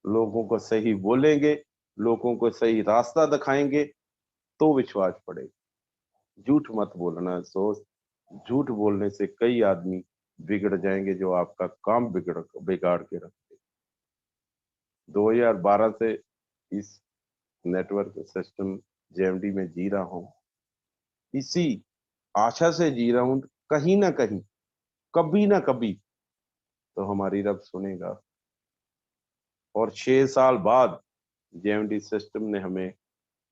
लोगों को सही बोलेंगे, लोगों को सही रास्ता दिखाएंगे, तो विश्वास बढ़ेगा। झूठ मत बोलना दोस्त। झूठ बोलने से कई आदमी बिगड़ जाएंगे, जो आपका काम बिगाड़ के रखते। 2012 से इस नेटवर्क सिस्टम जेएमडी में जी रहा हूँ। इसी आशा से जी रहा हूँ, कहीं ना कहीं, कभी ना कभी तो हमारी रब सुनेगा। और 6 साल बाद जेएमडी सिस्टम ने हमें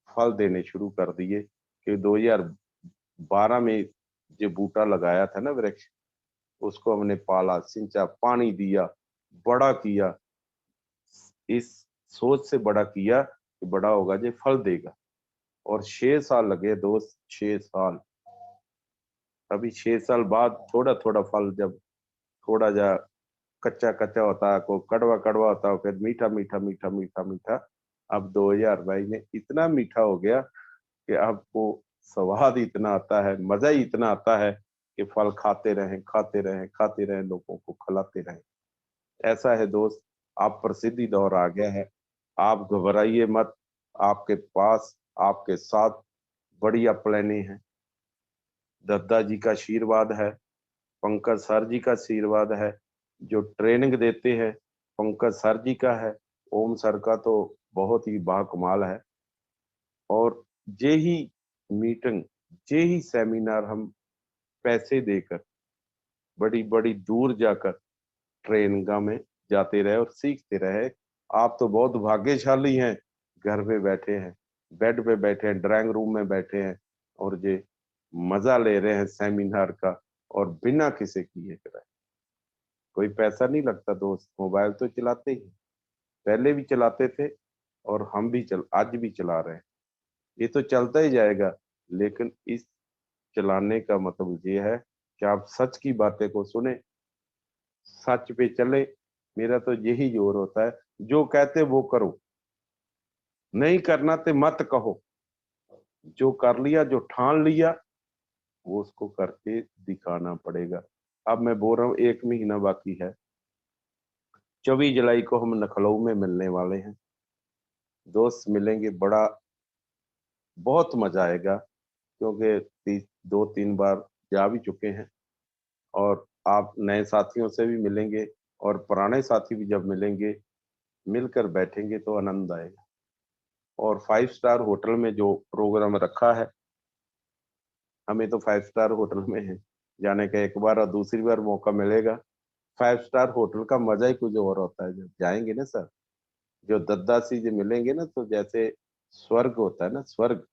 फल देने शुरू कर दिए कि 2012 में जो बूटा लगाया था ना, वृक्ष, उसको हमने पाला, सिंचा, पानी दिया, बड़ा किया। इस सोच से बड़ा किया कि बड़ा होगा जो फल देगा। और 6 साल लगे दोस्त, 6 साल। अभी 6 साल बाद थोड़ा थोड़ा फल, जब थोड़ा जा कच्चा कच्चा होता है, को कड़वा कड़वा होता है, फिर मीठा मीठा मीठा मीठा मीठा। अब 2022 में इतना मीठा हो गया कि आपको स्वाद इतना आता है, मजा ही इतना आता है कि फल खाते रहें, खाते रहें, खाते रहें, लोगों को खिलाते रहें। ऐसा है दोस्त। आप प्रसिद्धि दौर आ गया है। आप घबराइए मत। आपके पास आपके साथ बढ़िया प्लानिंग है। दद्दा जी का आशीर्वाद है, पंकज सर जी का आशीर्वाद है, जो ट्रेनिंग देते हैं पंकज सर जी का है, ओम सर का तो बहुत ही बाकमाल है। और ये ही मीटिंग, ये ही सेमिनार हम पैसे देकर बड़ी बड़ी दूर जाकर ट्रेनिंग में जाते रहे और सीखते रहे। आप तो बहुत भाग्यशाली हैं, घर पे बैठे हैं, बेड पे बैठे हैं, ड्राइंग रूम में बैठे हैं और ये मजा ले रहे हैं सेमिनार का, और बिना किसी किए करे। कोई पैसा नहीं लगता दोस्त, मोबाइल तो चलाते ही, पहले भी चलाते थे और हम भी आज भी चला रहे हैं। ये तो चलता ही जाएगा, लेकिन इस चलाने का मतलब ये है कि आप सच की बातें को सुने, सच पे चले। मेरा तो यही जोर होता है, जो कहते वो करो, नहीं करना तो मत कहो। जो कर लिया, जो ठान लिया, वो उसको करके दिखाना पड़ेगा। अब मैं बोल रहा हूँ 1 महीना बाकी है, 24 जुलाई को हम लखनऊ में मिलने वाले हैं। दोस्त मिलेंगे, बड़ा बहुत मजा आएगा, क्योंकि 2-3 बार जा भी चुके हैं और आप नए साथियों से भी मिलेंगे और पुराने साथी भी जब मिलेंगे, मिलकर बैठेंगे तो आनंद आएगा। और 5 स्टार होटल में जो प्रोग्राम रखा है, हमें तो 5 स्टार होटल में है जाने का, एक बार और दूसरी बार मौका मिलेगा। 5 स्टार होटल का मजा ही कुछ और होता है। जब जाएंगे ना सर, जो दद्दा सी जी मिलेंगे ना, तो जैसे स्वर्ग होता है ना, स्वर्ग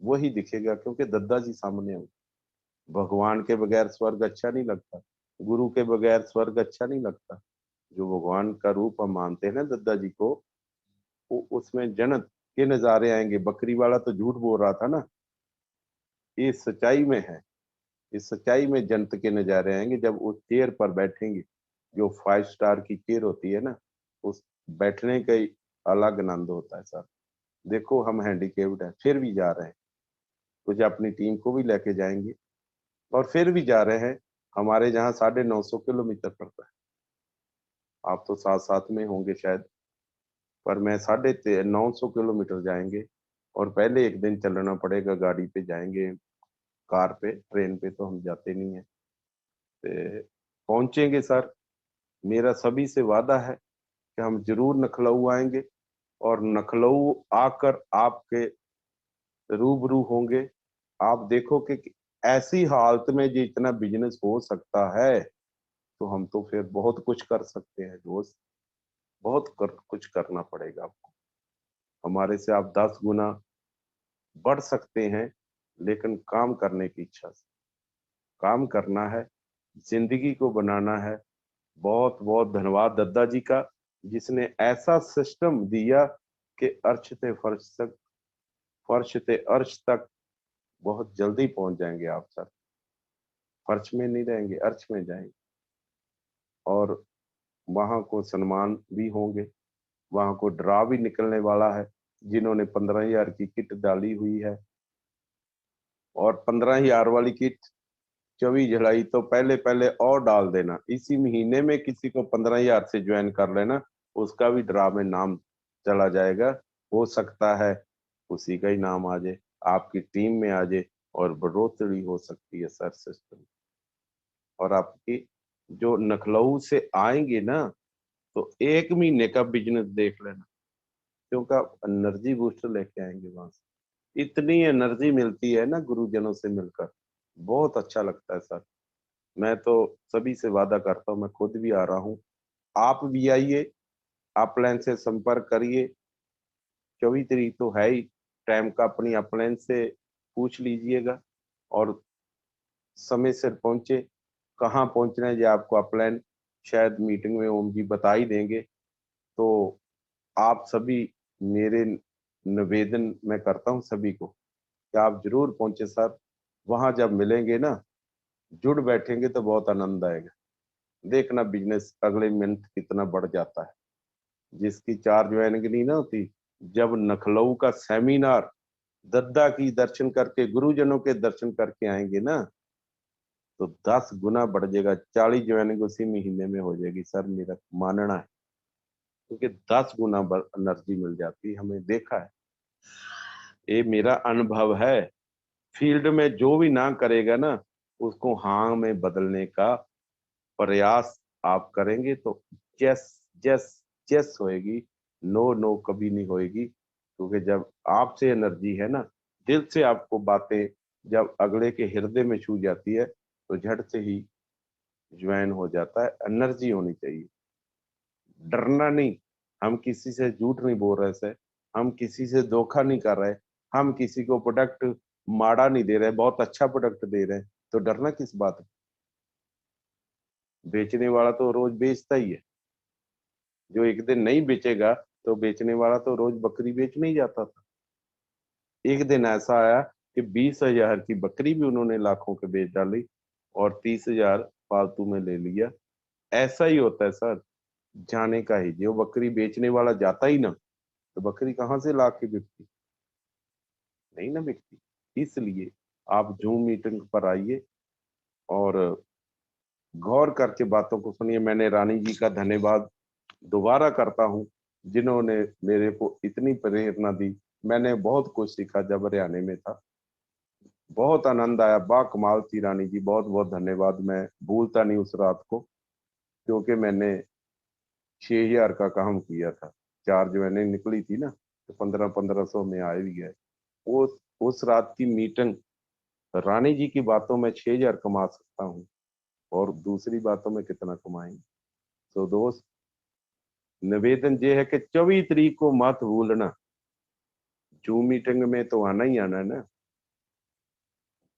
वही दिखेगा, क्योंकि दद्दा जी सामने हो। भगवान के बगैर स्वर्ग अच्छा नहीं लगता, गुरु के बगैर स्वर्ग अच्छा नहीं लगता। जो भगवान का रूप हम मानते हैं ना दद्दा जी को, वो उसमें जन्नत के नजारे आएंगे। बकरी वाला तो झूठ बोल रहा था ना, ये सच्चाई में है। इस सच्चाई में जन्नत के नजारे आएंगे जब उस चेयर पर बैठेंगे। जो 5 स्टार की चेयर होती है ना, उस बैठने का ही अलग आनंद होता है सर। देखो हम हैंडीकेप्ड हैं, फिर भी जा रहे हैं, कुछ अपनी टीम को भी लेके जाएंगे और फिर भी जा रहे हैं। हमारे जहाँ 950 किलोमीटर पड़ता है, आप तो साथ साथ में होंगे शायद, पर मैं 950 किलोमीटर जाएंगे। और पहले एक दिन चलना पड़ेगा, गाड़ी पे जाएंगे, कार पे, ट्रेन पे तो हम जाते नहीं है। पहुंचेंगे सर, मेरा सभी से वादा है कि हम जरूर लखनऊ आएंगे और लखनऊ आकर आपके रूबरू होंगे। आप देखो कि ऐसी हालत में जो इतना बिजनेस हो सकता है, तो हम तो फिर बहुत कुछ कर सकते हैं दोस्त। कुछ करना पड़ेगा आपको, हमारे से आप 10 गुना बढ़ सकते हैं, लेकिन काम करने की इच्छा से काम करना है, जिंदगी को बनाना है। बहुत बहुत धन्यवाद दद्दा जी का, जिसने ऐसा सिस्टम दिया कि फर्श से अर्श तक बहुत जल्दी पहुंच जाएंगे आप सर। फर्श में नहीं रहेंगे, अर्श में जाएंगे और वहां को सम्मान भी होंगे। वहां को ड्रा भी निकलने वाला है, जिन्होंने 15,000 की किट डाली हुई है। और 15,000 वाली किट 24 जुलाई तो पहले पहले और डाल देना, इसी महीने में किसी को 15,000 से ज्वाइन कर लेना, उसका भी ड्रा में नाम चला जाएगा। हो सकता है उसी का ही नाम आ जाए, आपकी टीम में आ जाए, और बढ़ोतरी हो सकती है सर सिस्टम। और आपकी जो लखनऊ से आएंगे ना, तो 1 महीने का बिजनेस देख लेना, क्योंकि आप एनर्जी बूस्टर लेके आएंगे वहां से। इतनी एनर्जी मिलती है ना गुरुजनों से मिलकर, बहुत अच्छा लगता है सर। मैं तो सभी से वादा करता हूँ, मैं खुद भी आ रहा हूँ, आप भी आइए, अपलाइन से संपर्क करिए। 24 तारीख तो है ही, टाइम का अपनी अपलाइन से पूछ लीजिएगा और समय से पहुंचे। कहाँ पहुंचना है ये आपको अपलाइन शायद मीटिंग में ओम जी बता ही देंगे। तो आप सभी, मेरे निवेदन मैं करता हूँ सभी को कि आप जरूर पहुंचे सर। वहां जब मिलेंगे ना, जुड़ बैठेंगे तो बहुत आनंद आएगा। देखना बिजनेस अगले मिनट कितना बढ़ जाता है। जिसकी 4 ज्वाइनिंग नहीं ना होती, जब लखनऊ का सेमिनार दद्दा की दर्शन करके, गुरुजनों के दर्शन करके आएंगे ना, तो 10 गुना बढ़ जाएगा। 40 ज्वाइनिंग उसी महीने में हो जाएगी सर, मेरा मानना है, क्योंकि 10 गुना एनर्जी मिल जाती है, हमें देखा है। ये मेरा अनुभव है। फील्ड में जो भी ना करेगा ना, उसको हाँ में बदलने का प्रयास आप करेंगे तो यस यस यस होएगी, नो नो कभी नहीं होएगी। क्योंकि जब आपसे एनर्जी है ना, दिल से आपको बातें जब अगले के हृदय में छू जाती है, तो झट से ही ज्वाइन हो जाता है। एनर्जी होनी चाहिए, डरना नहीं। हम किसी से झूठ नहीं बोल रहे सर, हम किसी से धोखा नहीं कर रहे, हम किसी को प्रोडक्ट माड़ा नहीं दे रहे, बहुत अच्छा प्रोडक्ट दे रहे हैं, तो डरना किस बात है। बेचने वाला तो रोज बेचता ही है। जो एक दिन नहीं बेचेगा, तो बेचने वाला तो रोज बकरी बेचने ही जाता था। एक दिन ऐसा आया कि 20,000 की बकरी भी उन्होंने लाखों के बेच डाली और 30,000 फालतू में ले लिया। ऐसा ही होता है सर, जाने का ही, जो बकरी बेचने वाला जाता ही ना, तो बकरी कहाँ से ला के बिकती, नहीं ना बिकती। इसलिए आप जूम मीटिंग पर आइए और गौर करके बातों को सुनिए। मैंने रानी जी का धन्यवाद दोबारा करता हूँ, जिन्होंने मेरे को इतनी प्रेरणा दी। मैंने बहुत कुछ सीखा जब हरियाणा में था, बहुत आनंद आया, बा कमाल थी रानी जी, बहुत बहुत धन्यवाद। मैं भूलता नहीं उस रात को, क्योंकि मैंने 6,000 का काम किया था। 4 ज्वाइनिंग मैंने निकली थी ना, तो 1500 में आए भी गए। वो उस रात की मीटिंग, रानी जी की बातों में 6,000 कमा सकता हूँ, और दूसरी बातों में कितना कमाएंगे। तो दोस्त, निवेदन ये है कि 24 तारीख को मत भूलना, जूम मीटिंग में तो आना ही आना है ना।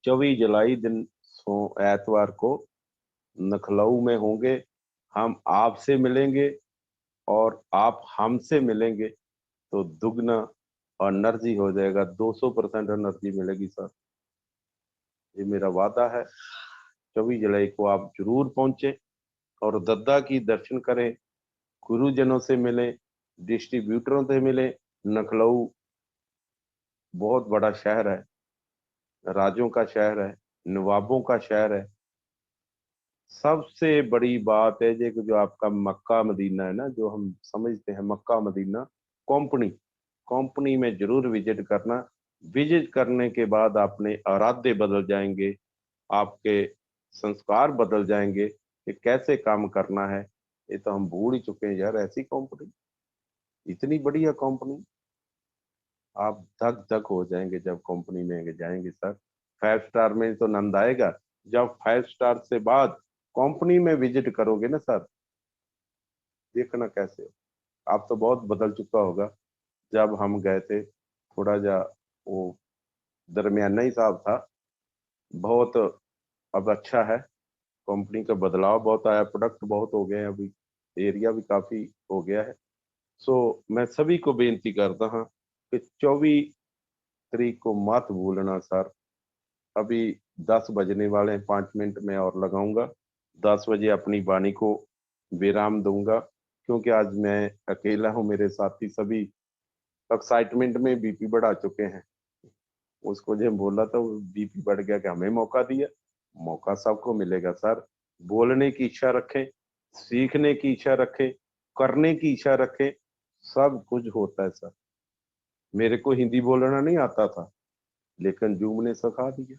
24 जुलाई दिन एतवार को लखनऊ में होंगे। हम आपसे मिलेंगे और आप हमसे मिलेंगे, तो दुगना एनर्जी हो जाएगा, 200% एनर्जी मिलेगी सर। ये मेरा वादा है। 24 जुलाई को आप जरूर पहुंचे और दद्दा की दर्शन करें, गुरुजनों से मिलें, डिस्ट्रीब्यूटरों से मिलें। लखनऊ बहुत बड़ा शहर है, राजों का शहर है, नवाबों का शहर है। सबसे बड़ी बात है ये कि जो आपका मक्का मदीना है ना, जो हम समझते हैं मक्का मदीना, कंपनी, कंपनी में जरूर विजिट करना। विजिट करने के बाद अपने इरादे बदल जाएंगे, आपके संस्कार बदल जाएंगे कि कैसे काम करना है। ये तो हम भूल ही चुके हैं यार, ऐसी कंपनी, इतनी बढ़िया कंपनी। आप धक धक हो जाएंगे जब कंपनी में जाएंगे सर। 5 स्टार में तो नंद आएगा, जब 5 स्टार से बाद कंपनी में विजिट करोगे ना सर, देखना कैसे हो। आप तो बहुत बदल चुका होगा। जब हम गए थे, थोड़ा जा वो दरमियाना ही साहब था, बहुत अब अच्छा है। कंपनी का बदलाव बहुत आया, प्रोडक्ट बहुत हो गए हैं अभी, एरिया भी काफी हो गया है। सो मैं सभी को बेनती करता हूँ कि 24 तारीख को मत भूलना सर। अभी 10 बजने वाले हैं, 5 मिनट में और लगाऊंगा। 10 बजे अपनी वाणी को विराम दूंगा, क्योंकि आज मैं अकेला हूँ। मेरे साथी सभी एक्साइटमेंट में बीपी बढ़ा चुके हैं। उसको जब बोला तो बीपी बढ़ गया कि हमें मौका दिया। मौका सबको मिलेगा सर। बोलने की इच्छा रखें, सीखने की इच्छा रखें, करने की इच्छा रखें, सब कुछ होता है सर। मेरे को हिंदी बोलना नहीं आता था, लेकिन जूम ने सिखा दिया।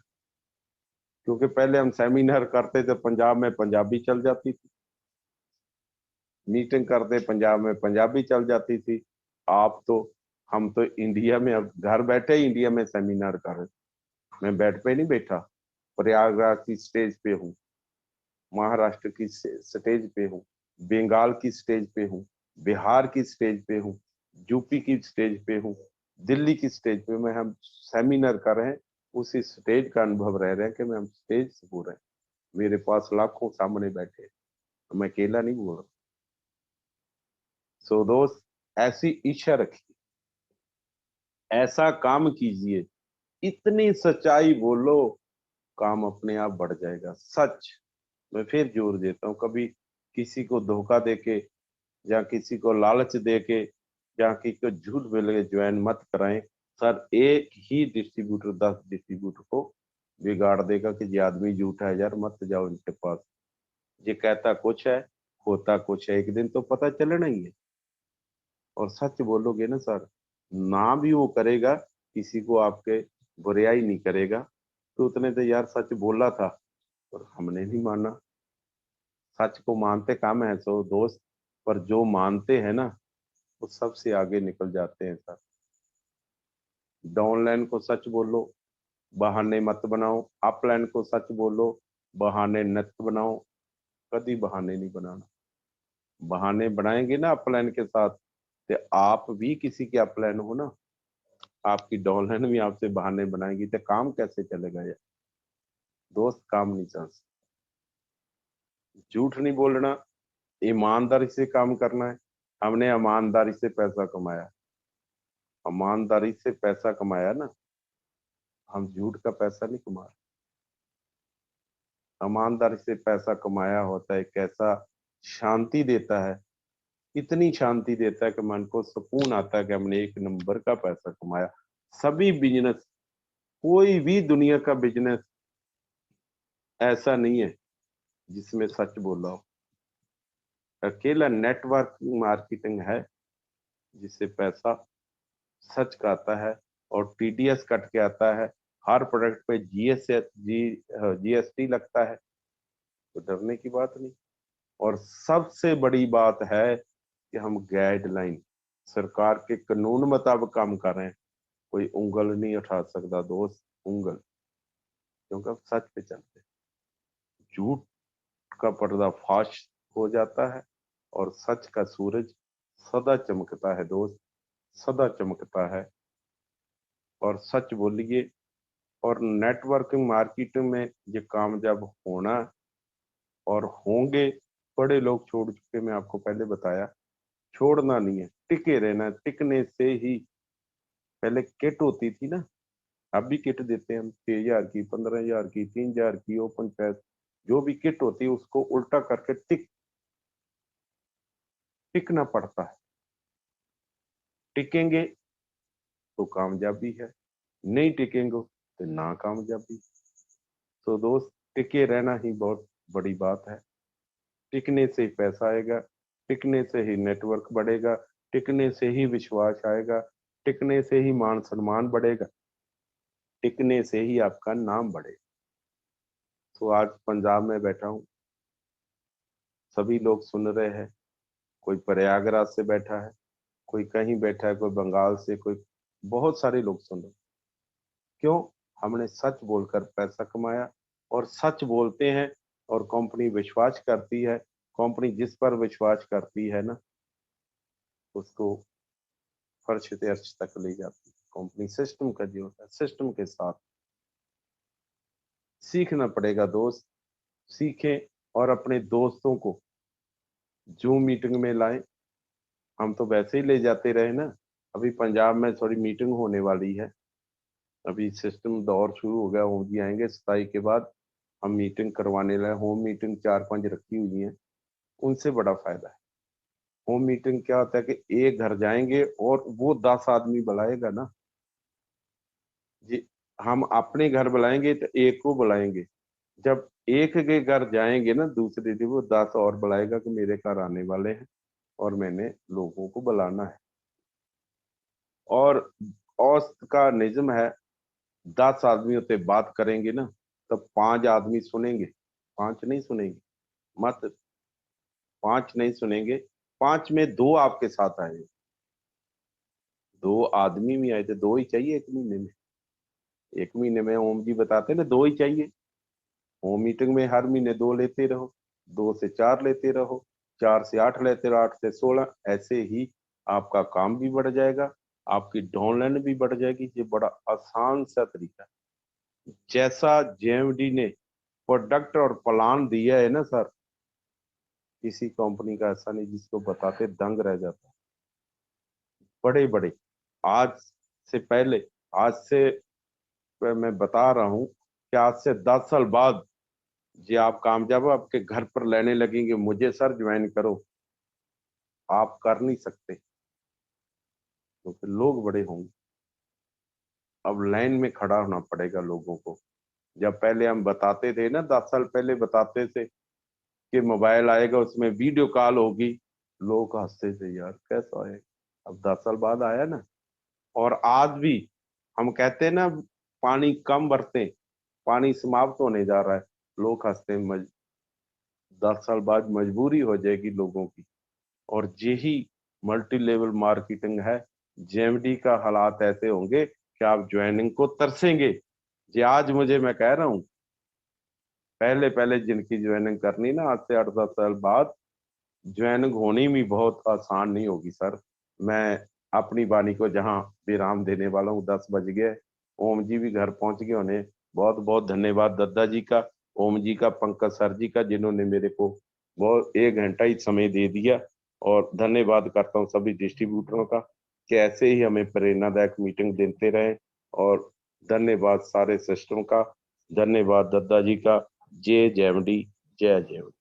क्योंकि पहले हम सेमिनार करते थे, पंजाब में पंजाबी चल जाती थी, मीटिंग करते पंजाब में पंजाबी चल जाती थी। आप तो, हम तो इंडिया में, अब घर बैठे ही इंडिया में सेमिनार कर रहे। मैं बेड पे नहीं बैठा, प्रयागराज की स्टेज पे हूँ, महाराष्ट्र की स्टेज पे हूँ, बंगाल की स्टेज पे हूँ, बिहार की स्टेज पे हूँ, यूपी की स्टेज पे हूँ, दिल्ली की स्टेज पे मैं, हम सेमिनार कर रहे हैं। उसी स्टेज का अनुभव रह रहे हैं कि मैं, हम स्टेज से बोल रहे हैं, मेरे पास लाखों सामने बैठे हैं, तो मैं अकेला नहीं बोल रहा। सो दोस्त, ऐसी इच्छा रखिए, ऐसा काम कीजिए, इतनी सच्चाई बोलो, काम अपने आप बढ़ जाएगा। सच, मैं फिर जोर देता हूँ, कभी किसी को धोखा देके या किसी को लालच देके या किसी को झूठ बोल के ज्वाइन मत कराएं सर। एक ही डिस्ट्रीब्यूटर 10 डिस्ट्रीब्यूटर को बिगाड़ देगा कि ये आदमी झूठा है यार, मत जाओ इनके पास। ये कहता कुछ है, होता कुछ है, एक दिन तो पता चलना ही है। और सच बोलोगे ना सर, ना भी वो करेगा, किसी को आपके बुराई नहीं करेगा। तो उतने तो यार सच बोला था और हमने नहीं माना। सच को मानते कम है सो दोस्त, पर जो मानते हैं ना वो सबसे आगे निकल जाते हैं सर। डाउनलाइन को सच बोलो, बहाने मत बनाओ। अपलाइन को सच बोलो, बहाने मत बनाओ। कभी बहाने नहीं बनाना। बहाने बनाएंगे ना अपलाइन के साथ, तो आप भी किसी के अपलाइन हो ना, आपकी डाउनलाइन भी आपसे बहाने बनाएगी, तो काम कैसे चलेगा यार दोस्त? काम नहीं चल सकता। झूठ नहीं बोलना, ईमानदारी से काम करना है। हमने ईमानदारी से पैसा कमाया, ईमानदारी से पैसा कमाया ना, हम झूठ का पैसा नहीं कमा रहे। ईमानदारी से पैसा कमाया होता है, कैसा शांति देता है, इतनी शांति देता है कि मन को सुकून आता है कि हमने एक नंबर का पैसा कमाया। सभी बिजनेस, कोई भी दुनिया का बिजनेस ऐसा नहीं है जिसमें सच बोला हो। अकेला नेटवर्क मार्केटिंग है जिससे पैसा सच का आता है और टीडीएस कट के आता है। हर प्रोडक्ट पे जीएसटी लगता है, तो डरने की बात नहीं। और सबसे बड़ी बात है कि हम गाइडलाइन, सरकार के कानून मुताबिक काम कर रहे हैं। कोई उंगल नहीं उठा सकता दोस्त, उंगल, क्योंकि हम सच पे चलते हैं। झूठ का पर्दाफाश हो जाता है और सच का सूरज सदा चमकता है दोस्त, सदा चमकता है। और सच बोलिए। और नेटवर्किंग मार्केटिंग में ये कामयाब होना और होंगे। बड़े लोग छोड़ चुके, मैं आपको पहले बताया। छोड़ना नहीं है, टिके रहना। टिकने से ही, पहले किट होती थी ना, अब भी किट देते हैं हम, 6,000 की, 15,000 की, 3,000 की ओपन पैस, जो भी किट होती है उसको उल्टा करके टिकना पड़ता है। टिकेंगे तो कामयाबी है, नहीं टिकेंगे तो नाकामयाबी। तो दोस्त, टिके रहना ही बहुत बड़ी बात है। टिकने से ही पैसा आएगा, टिकने से ही नेटवर्क बढ़ेगा, टिकने से ही विश्वास आएगा, टिकने से ही मान सम्मान बढ़ेगा, टिकने से ही आपका नाम बढ़ेगा। तो आज पंजाब में बैठा हूँ, सभी लोग सुन रहे हैं। कोई प्रयागराज से बैठा है, कोई कहीं बैठा है, कोई बंगाल से, कोई, बहुत सारे लोग सुन रहे हैं। क्यों? हमने सच बोलकर पैसा कमाया और सच बोलते हैं और कंपनी विश्वास करती है। कंपनी जिस पर विश्वास करती है ना, उसको फर्श से अर्श तक ले जाती है। कंपनी सिस्टम का जो होता है, सिस्टम के साथ सीखना पड़ेगा दोस्त। सीखें और अपने दोस्तों को जूम मीटिंग में लाएं। हम तो वैसे ही ले जाते रहे ना। अभी पंजाब में थोड़ी मीटिंग होने वाली है, अभी सिस्टम दौर शुरू हो गया। होम जी आएंगे 27 के बाद, हम मीटिंग करवाने लगे। होम मीटिंग 4-5 रखी हुई है, उनसे बड़ा फायदा है। होम मीटिंग क्या होता है कि एक घर जाएंगे और वो 10 आदमी बुलाएगा ना जी। हम अपने घर बुलाएंगे तो एक को बुलाएंगे, जब एक के घर जाएंगे ना दूसरे दिन, वो 10 और बुलाएगा कि मेरे घर आने वाले हैं और मैंने लोगों को बुलाना है। और औसत का निज़्म है, 10 आदमियों से बात करेंगे ना तो 5 आदमी सुनेंगे, 5 नहीं सुनेंगे। मत 5 नहीं सुनेंगे, 5 में 2 आपके साथ आए। 2 आदमी भी आए थे, 2 ही चाहिए एक महीने में। एक महीने में ओम जी बताते ना 2 ही चाहिए। होम मीटिंग में हर महीने 2 लेते रहो, 2 से 4 लेते रहो, 4 से 8 लेते रहो, 8 से 16। ऐसे ही आपका काम भी बढ़ जाएगा, आपकी डाउनलाइन भी बढ़ जाएगी। ये बड़ा आसान सा तरीका है। जैसा जेएमडी ने प्रोडक्ट और प्लान दिया है ना सर, किसी कंपनी का ऐसा नहीं जिसको बताते दंग रह जाता। बड़े बड़े, आज से पहले, आज से मैं बता रहा हूँ कि आज से 10 साल बाद जी आप कामयाब हो, आपके घर पर लेने लगेंगे, मुझे सर ज्वाइन करो। आप कर नहीं सकते तो फिर लोग बड़े होंगे। अब लाइन में खड़ा होना पड़ेगा लोगों को। जब पहले हम बताते थे ना, 10 साल पहले बताते थे कि मोबाइल आएगा उसमें वीडियो कॉल होगी, लोग हंसते थे यार कैसा है। अब 10 साल बाद आया ना। और आज भी हम कहते हैं ना, पानी कम बरतें, पानी समाप्त होने जा रहा है। लोग हंसते हैं, 10 साल बाद मजबूरी हो जाएगी लोगों की। और यही मल्टी लेवल मार्केटिंग है। जेएमडी का हालात ऐसे होंगे कि आप ज्वाइनिंग को तरसेंगे। ये आज मुझे, मैं कह रहा हूँ, पहले पहले जिनकी ज्वाइनिंग करनी ना, आज से 8-10 साल बाद ज्वाइनिंग होनी भी बहुत आसान नहीं होगी सर। मैं अपनी वाणी को जहाँ विराम देने वाला हूँ, 10 बज गए। ओम जी भी घर पहुंच गए होने। बहुत बहुत धन्यवाद दद्दा जी का, ओम जी का, पंकज सर जी का, जिन्होंने मेरे को बहुत 1 घंटा ही समय दे दिया। और धन्यवाद करता हूँ सभी डिस्ट्रीब्यूटरों का कि ऐसे ही हमें प्रेरणादायक मीटिंग देते रहे। और धन्यवाद सारे सिस्टम का, धन्यवाद दद्दा जी का। जय जेएमडी, जय जेएमडी।